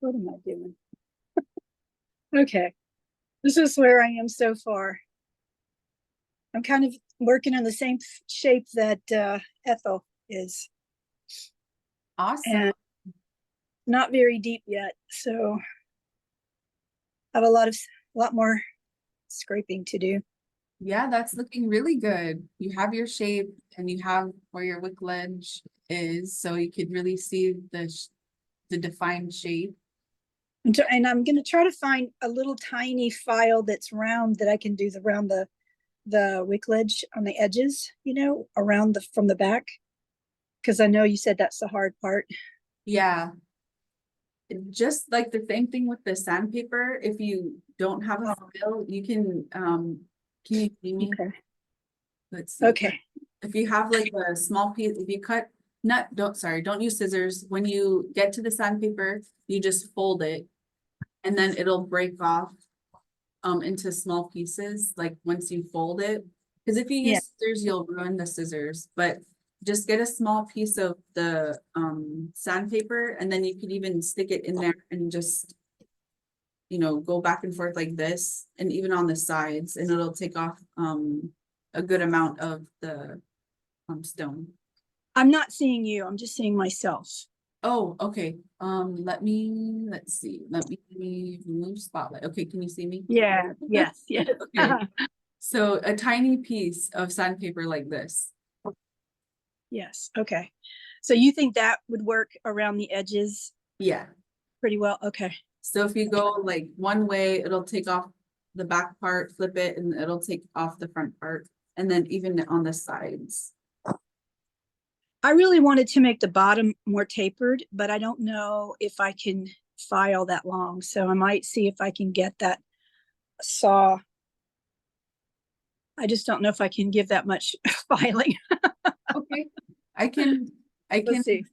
[SPEAKER 2] What am I doing? Okay, this is where I am so far. I'm kind of working in the same shape that Ethel is.
[SPEAKER 1] Awesome.
[SPEAKER 2] And not very deep yet, so I have a lot more scraping to do.
[SPEAKER 1] Yeah, that's looking really good. You have your shape and you have where your wick ledge is, so you could really see the defined shape.
[SPEAKER 2] And I'm going to try to find a little tiny file that's round that I can do around the wick ledge on the edges, you know, around from the back, because I know you said that's the hard part.
[SPEAKER 1] Yeah. Just like the same thing with the sandpaper, if you don't have a file, you can you see me?
[SPEAKER 2] Okay.
[SPEAKER 1] Let's see.
[SPEAKER 2] Okay.
[SPEAKER 1] If you have like a small piece, if you cut, don't use scissors. When you get to the sandpaper, you just fold it and then it'll break off into small pieces, like once you fold it. Because if you use scissors, you'll ruin the scissors, but just get a small piece of the sandpaper, and then you could even stick it in there and just, you know, go back and forth like this, and even on the sides, and it'll take off a good amount of the stone.
[SPEAKER 2] I'm not seeing you. I'm just seeing myself.
[SPEAKER 1] Oh, okay. Let's see. Let me remove spotlight. Okay, can you see me?
[SPEAKER 2] Yeah. Yes. Yes.
[SPEAKER 1] Okay. So a tiny piece of sandpaper like this.
[SPEAKER 2] Yes. Okay. So you think that would work around the edges
[SPEAKER 1] Yeah.
[SPEAKER 2] pretty well? Okay.
[SPEAKER 1] So if you go like one way, it'll take off the back part, flip it, and it'll take off the front part. And then even on the sides.
[SPEAKER 2] I really wanted to make the bottom more tapered, but I don't know if I can file that long. So I might see if I can get that saw I just don't know if I can give that much filing.
[SPEAKER 1] Okay, I can,
[SPEAKER 2] Let's see.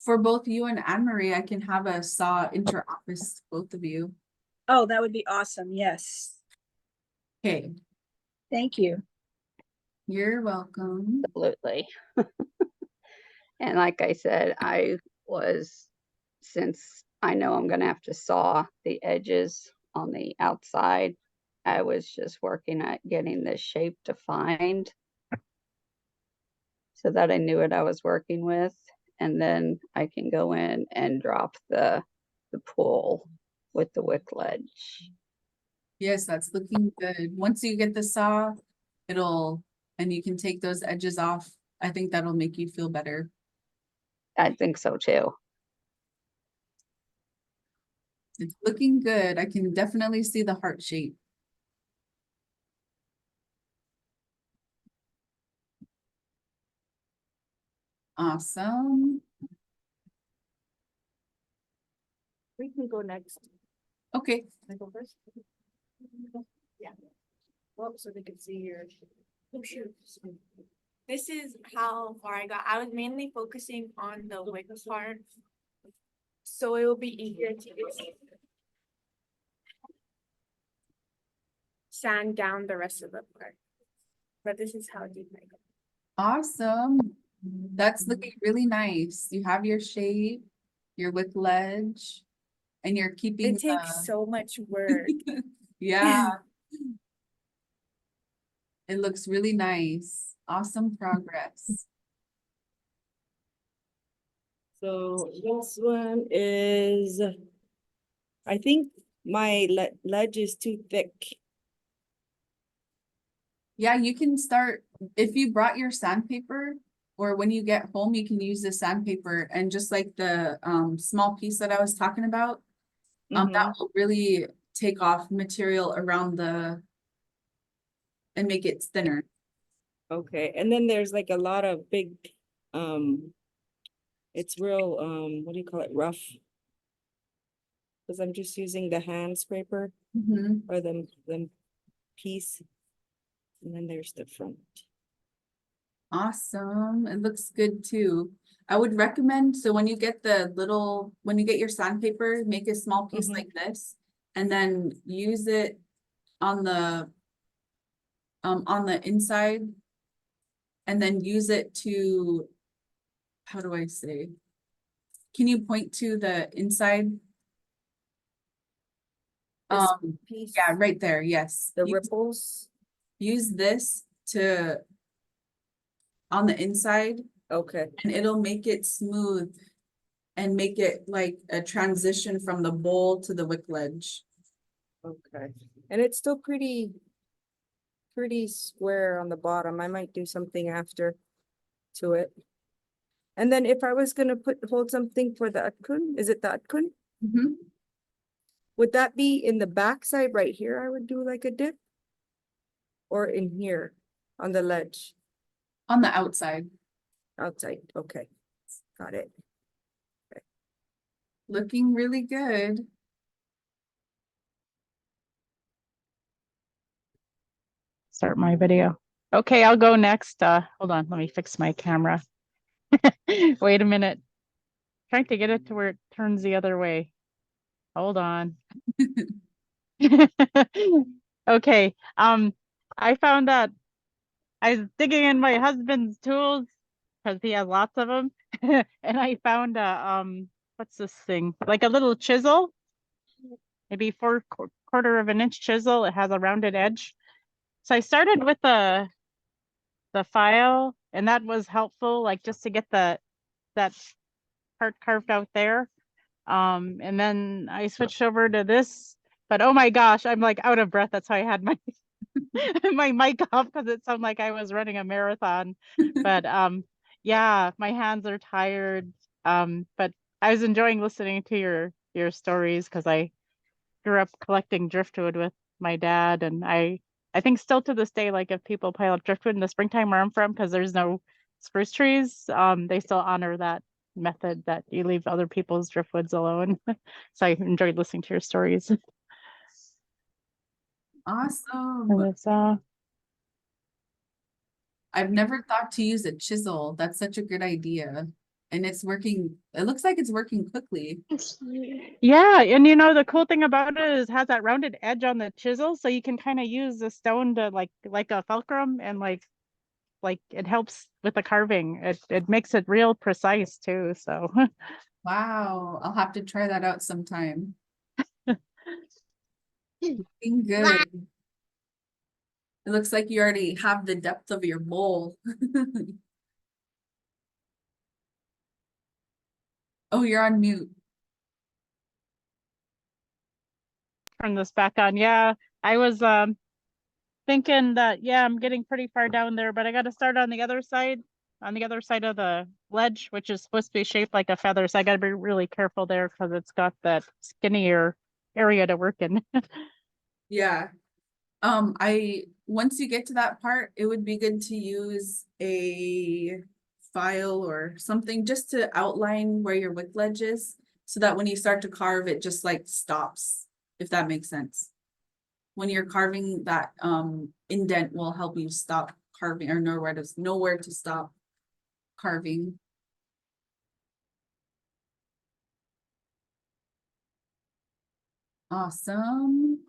[SPEAKER 1] for both you and Anne Marie, I can have a saw inter-office, both of you.
[SPEAKER 2] Oh, that would be awesome. Yes.
[SPEAKER 1] Okay,
[SPEAKER 2] Thank you.
[SPEAKER 1] you're welcome.
[SPEAKER 5] Absolutely. And like I said, since I know I'm gonna have to saw the edges on the outside, I was just working at getting this shape defined so that I knew what I was working with. And then I can go in and drop the pool with the wick ledge.
[SPEAKER 1] Yes, that's looking good. Once you get the saw, and you can take those edges off. I think that'll make you feel better.
[SPEAKER 5] I think so too.
[SPEAKER 1] It's looking good. I can definitely see the heart shape. Awesome.
[SPEAKER 6] We can go next.
[SPEAKER 1] Okay,
[SPEAKER 6] Can I go first? Yeah. Well, so they could see your. Oh, shoot. This is how far I got. I was mainly focusing on the wick part. So it will be easier to just sand down the rest of the part. But this is how deep I go.
[SPEAKER 1] awesome. That's looking really nice. You have your shape, your wick ledge, and you're keeping
[SPEAKER 6] It takes so much work.
[SPEAKER 1] yeah. It looks really nice. Awesome progress.
[SPEAKER 4] So this one is, I think my ledge is too thick.
[SPEAKER 1] Yeah, you can start, if you brought your sandpaper, or when you get home, you can use the sandpaper and just like the small piece that I was talking about. That will really take off material around and make it thinner.
[SPEAKER 4] Okay, and then there's like a lot of big, it's real, what do you call it, rough? Because I'm just using the hand scraper or the piece. And then there's the front.
[SPEAKER 1] Awesome. It looks good too. I would recommend, so when you get when you get your sandpaper, make a small piece like this, and then use it on the inside, and then use it to, how do I say? Can you point to the inside?
[SPEAKER 4] This piece,
[SPEAKER 1] Yeah, right there, yes.
[SPEAKER 4] the ripples.
[SPEAKER 1] Use this on the inside,
[SPEAKER 4] Okay,
[SPEAKER 1] and it'll make it smooth and make it like a transition from the bowl to the wick ledge.
[SPEAKER 4] okay. And it's still pretty square on the bottom. I might do something after to it. And then if I was gonna hold something for the atkun, is it the atkun? Would that be in the back side right here? I would do like a dip? Or in here on the ledge?
[SPEAKER 1] On the outside.
[SPEAKER 4] Outside, okay. Got it.
[SPEAKER 1] Looking really good.
[SPEAKER 8] Start my video. Okay, I'll go next. Hold on, let me fix my camera. Wait a minute. Trying to get it to where it turns the other way. Hold on. Okay. I found that I was digging in my husband's tools because he has lots of them, and I found a what's this thing? Like a little chisel, maybe quarter of an inch chisel. It has a rounded edge. So I started with the file, and that was helpful, like just to get that part carved out there. And then I switched over to this, but oh my gosh, I'm like out of breath. That's how I had my my mic off because it sounded like I was running a marathon. But yeah, my hands are tired. But I was enjoying listening to your stories because I grew up collecting driftwood with my dad, and I think still to this day, like if people pile up driftwood in the springtime where I'm from, because there's no spruce trees, they still honor that method that you leave other people's driftwoods alone. So I enjoyed listening to your stories.
[SPEAKER 1] Awesome.
[SPEAKER 8] And it's
[SPEAKER 1] I've never thought to use a chisel. That's such a good idea. And it's working, it looks like it's working quickly.
[SPEAKER 8] Yeah, and you know the cool thing about it is it has that rounded edge on the chisel, so you can kind of use the stone to like a fulcrum, and like it helps with the carving. It makes it real precise too. So
[SPEAKER 1] Wow, I'll have to try that out sometime. Looking good. It looks like you already have the depth of your bowl. Oh, you're on mute.
[SPEAKER 8] turn this back on. Yeah, I was thinking that yeah, I'm getting pretty far down there, but I got to start on the other side of the ledge, which is supposed to be shaped like a feather. So I got to be really careful there because it's got that skinnier area to work in.
[SPEAKER 1] Yeah. Once you get to that part, it would be good to use a file or something just to outline where your wick ledge is, so that when you start to carve, it just like stops, if that makes sense. When you're carving, that indent will help you stop carving or know where to stop carving. Awesome.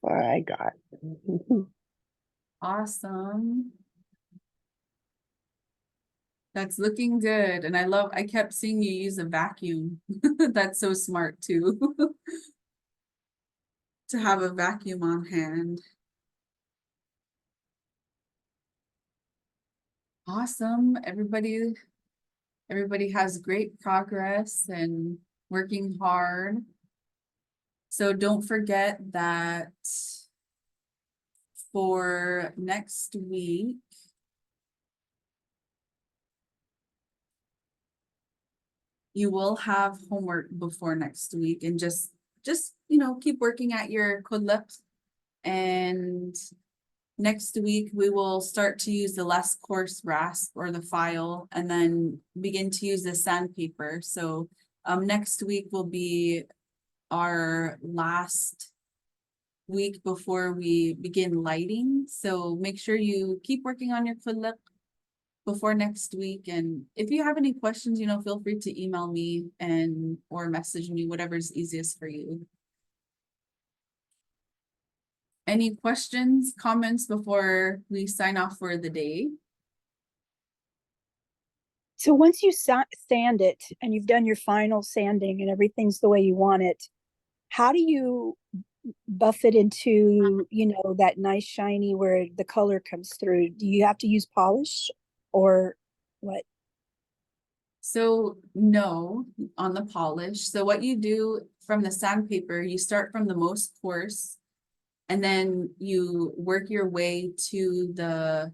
[SPEAKER 7] What I got.
[SPEAKER 1] Awesome. That's looking good. And I kept seeing you use a vacuum. That's so smart too. To have a vacuum on hand. Awesome. Everybody has great progress and working hard. So don't forget that for next week, you will have homework before next week, and just keep working at your Qulliq. And next week we will start to use the less coarse rasp or the file, and then begin to use the sandpaper. So next week will be our last week before we begin lighting. So make sure you keep working on your Qulliq before next week. And if you have any questions, feel free to email me or message me, whatever's easiest for you. Any questions, comments before we sign off for the day?
[SPEAKER 2] So once you sand it and you've done your final sanding and everything's the way you want it, how do you buff it into, that nice shiny where the color comes through? Do you have to use polish or what?
[SPEAKER 1] So no, on the polish. So what you do from the sandpaper, you start from the most coarse, and then you work your way to the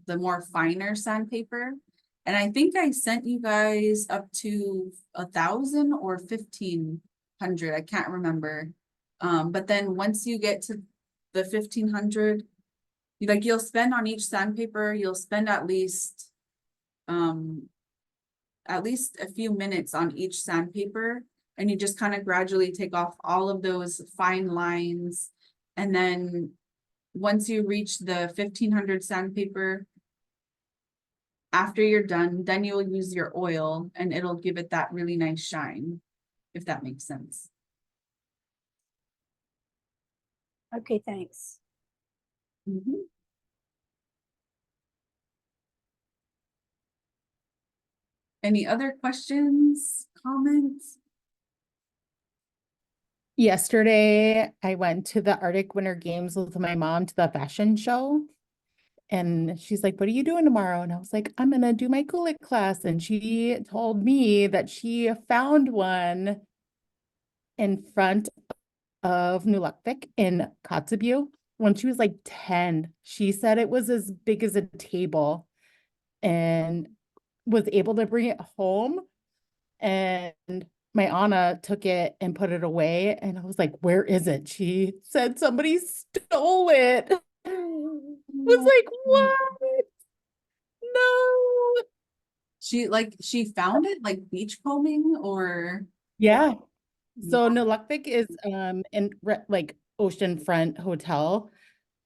[SPEAKER 1] more finer sandpaper. And I think I sent you guys up to 1,000 or 1,500. I can't remember. But then once you get to the 1,500, you'll spend on each sandpaper, you'll spend at least a few minutes on each sandpaper, and you just kind of gradually take off all of those fine lines. And then once you reach the 1,500 sandpaper, after you're done, then you'll use your oil and it'll give it that really nice shine, if that makes sense.
[SPEAKER 2] Okay, thanks.
[SPEAKER 1] Any other questions, comments?
[SPEAKER 3] Yesterday, I went to the Arctic Winter Games with my mom to the fashion show. And she's like, what are you doing tomorrow? And I was like, I'm going to do my Qulliq class. And she told me that she found one in front of Nulakvik in Kotzebue when she was like 10. She said it was as big as a table and was able to bring it home. And my Anna took it and put it away. And I was like, where is it? She said somebody stole it. I was like, what? No.
[SPEAKER 1] She found it like beachcombing or?
[SPEAKER 3] Yeah. So Nulukvik is like oceanfront hotel.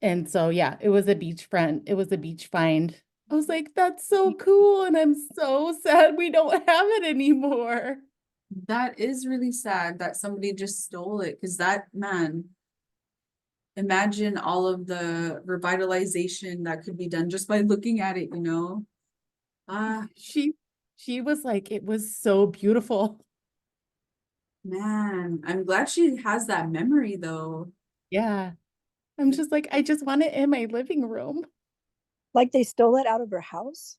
[SPEAKER 3] And so yeah, it was a beachfront. It was a beach find. I was like, that's so cool. And I'm so sad we don't have it anymore.
[SPEAKER 1] That is really sad that somebody just stole it, because that man, imagine all of the revitalization that could be done just by looking at it, you know? Ah,
[SPEAKER 3] She was like, it was so beautiful.
[SPEAKER 1] man, I'm glad she has that memory though.
[SPEAKER 3] Yeah. I'm just like, I just want it in my living room.
[SPEAKER 2] Like they stole it out of her house?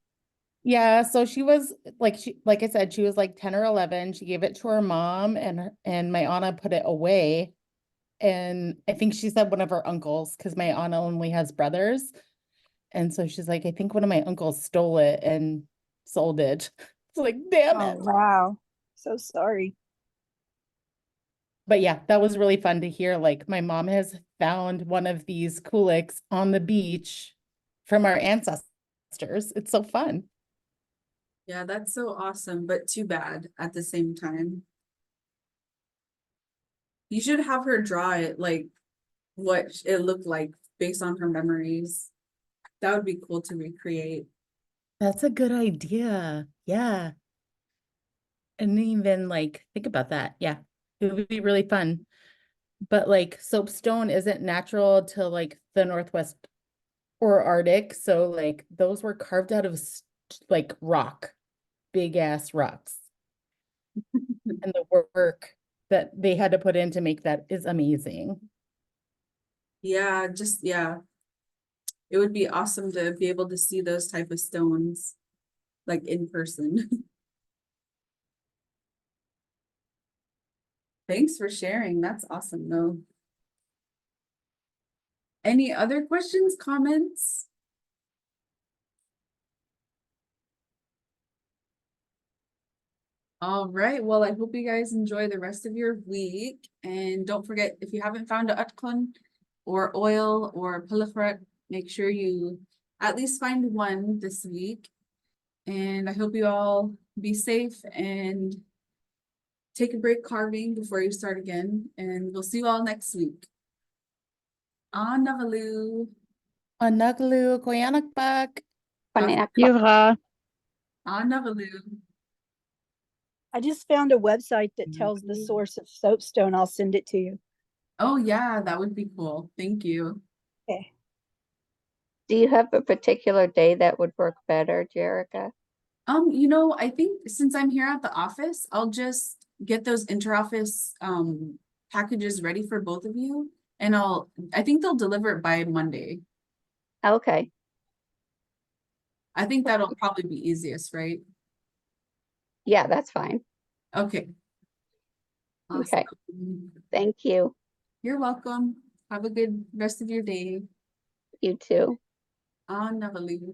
[SPEAKER 3] Yeah, so she was like I said, she was like 10 or 11. She gave it to her mom and my Anna put it away. And I think she said one of her uncles, because my Anna only has brothers. And so she's like, I think one of my uncles stole it and sold it. It's like, damn
[SPEAKER 2] Oh,
[SPEAKER 3] it.
[SPEAKER 2] wow. So sorry.
[SPEAKER 3] But yeah, that was really fun to hear. Like my mom has found one of these Qulliqs on the beach from our ancestors. It's so fun.
[SPEAKER 1] Yeah, that's so awesome, but too bad at the same time. You should have her draw it like what it looked like based on her memories. That would be cool to recreate.
[SPEAKER 3] That's a good idea. Yeah. And even like think about that. Yeah. It would be really fun. But like soapstone isn't natural to like the Northwest or Arctic. So like those were carved out of like rock, big ass rocks. And the work that they had to put in to make that is amazing.
[SPEAKER 1] Yeah, just yeah. It would be awesome to be able to see those type of stones like in person. Thanks for sharing. That's awesome though. Any other questions, comments? All right. Well, I hope you guys enjoy the rest of your week. And don't forget, if you haven't found a utkon or oil or pilifret, make sure you at least find one this week. And I hope you all be safe and take a break carving before you start again. And we'll see you all next week. On Navalu.
[SPEAKER 3] Anaglu, Koyanakbak.
[SPEAKER 5] Panak-
[SPEAKER 8] Yura.
[SPEAKER 1] On Navalu.
[SPEAKER 2] I just found a website that tells the source of soapstone. I'll send it to you.
[SPEAKER 1] Oh yeah, that would be cool. Thank you.
[SPEAKER 2] Okay.
[SPEAKER 5] Do you have a particular day that would work better, Jerica?
[SPEAKER 1] I think since I'm here at the office, I'll just get those interoffice packages ready for both of you. And I think they'll deliver it by Monday.
[SPEAKER 5] Okay,
[SPEAKER 1] I think that'll probably be easiest, right?
[SPEAKER 5] yeah, that's fine.
[SPEAKER 1] Okay.
[SPEAKER 5] Okay.
[SPEAKER 1] Awesome.
[SPEAKER 5] Thank you.
[SPEAKER 1] You're welcome. Have a good rest of your day.
[SPEAKER 5] You too.
[SPEAKER 1] On Navalu.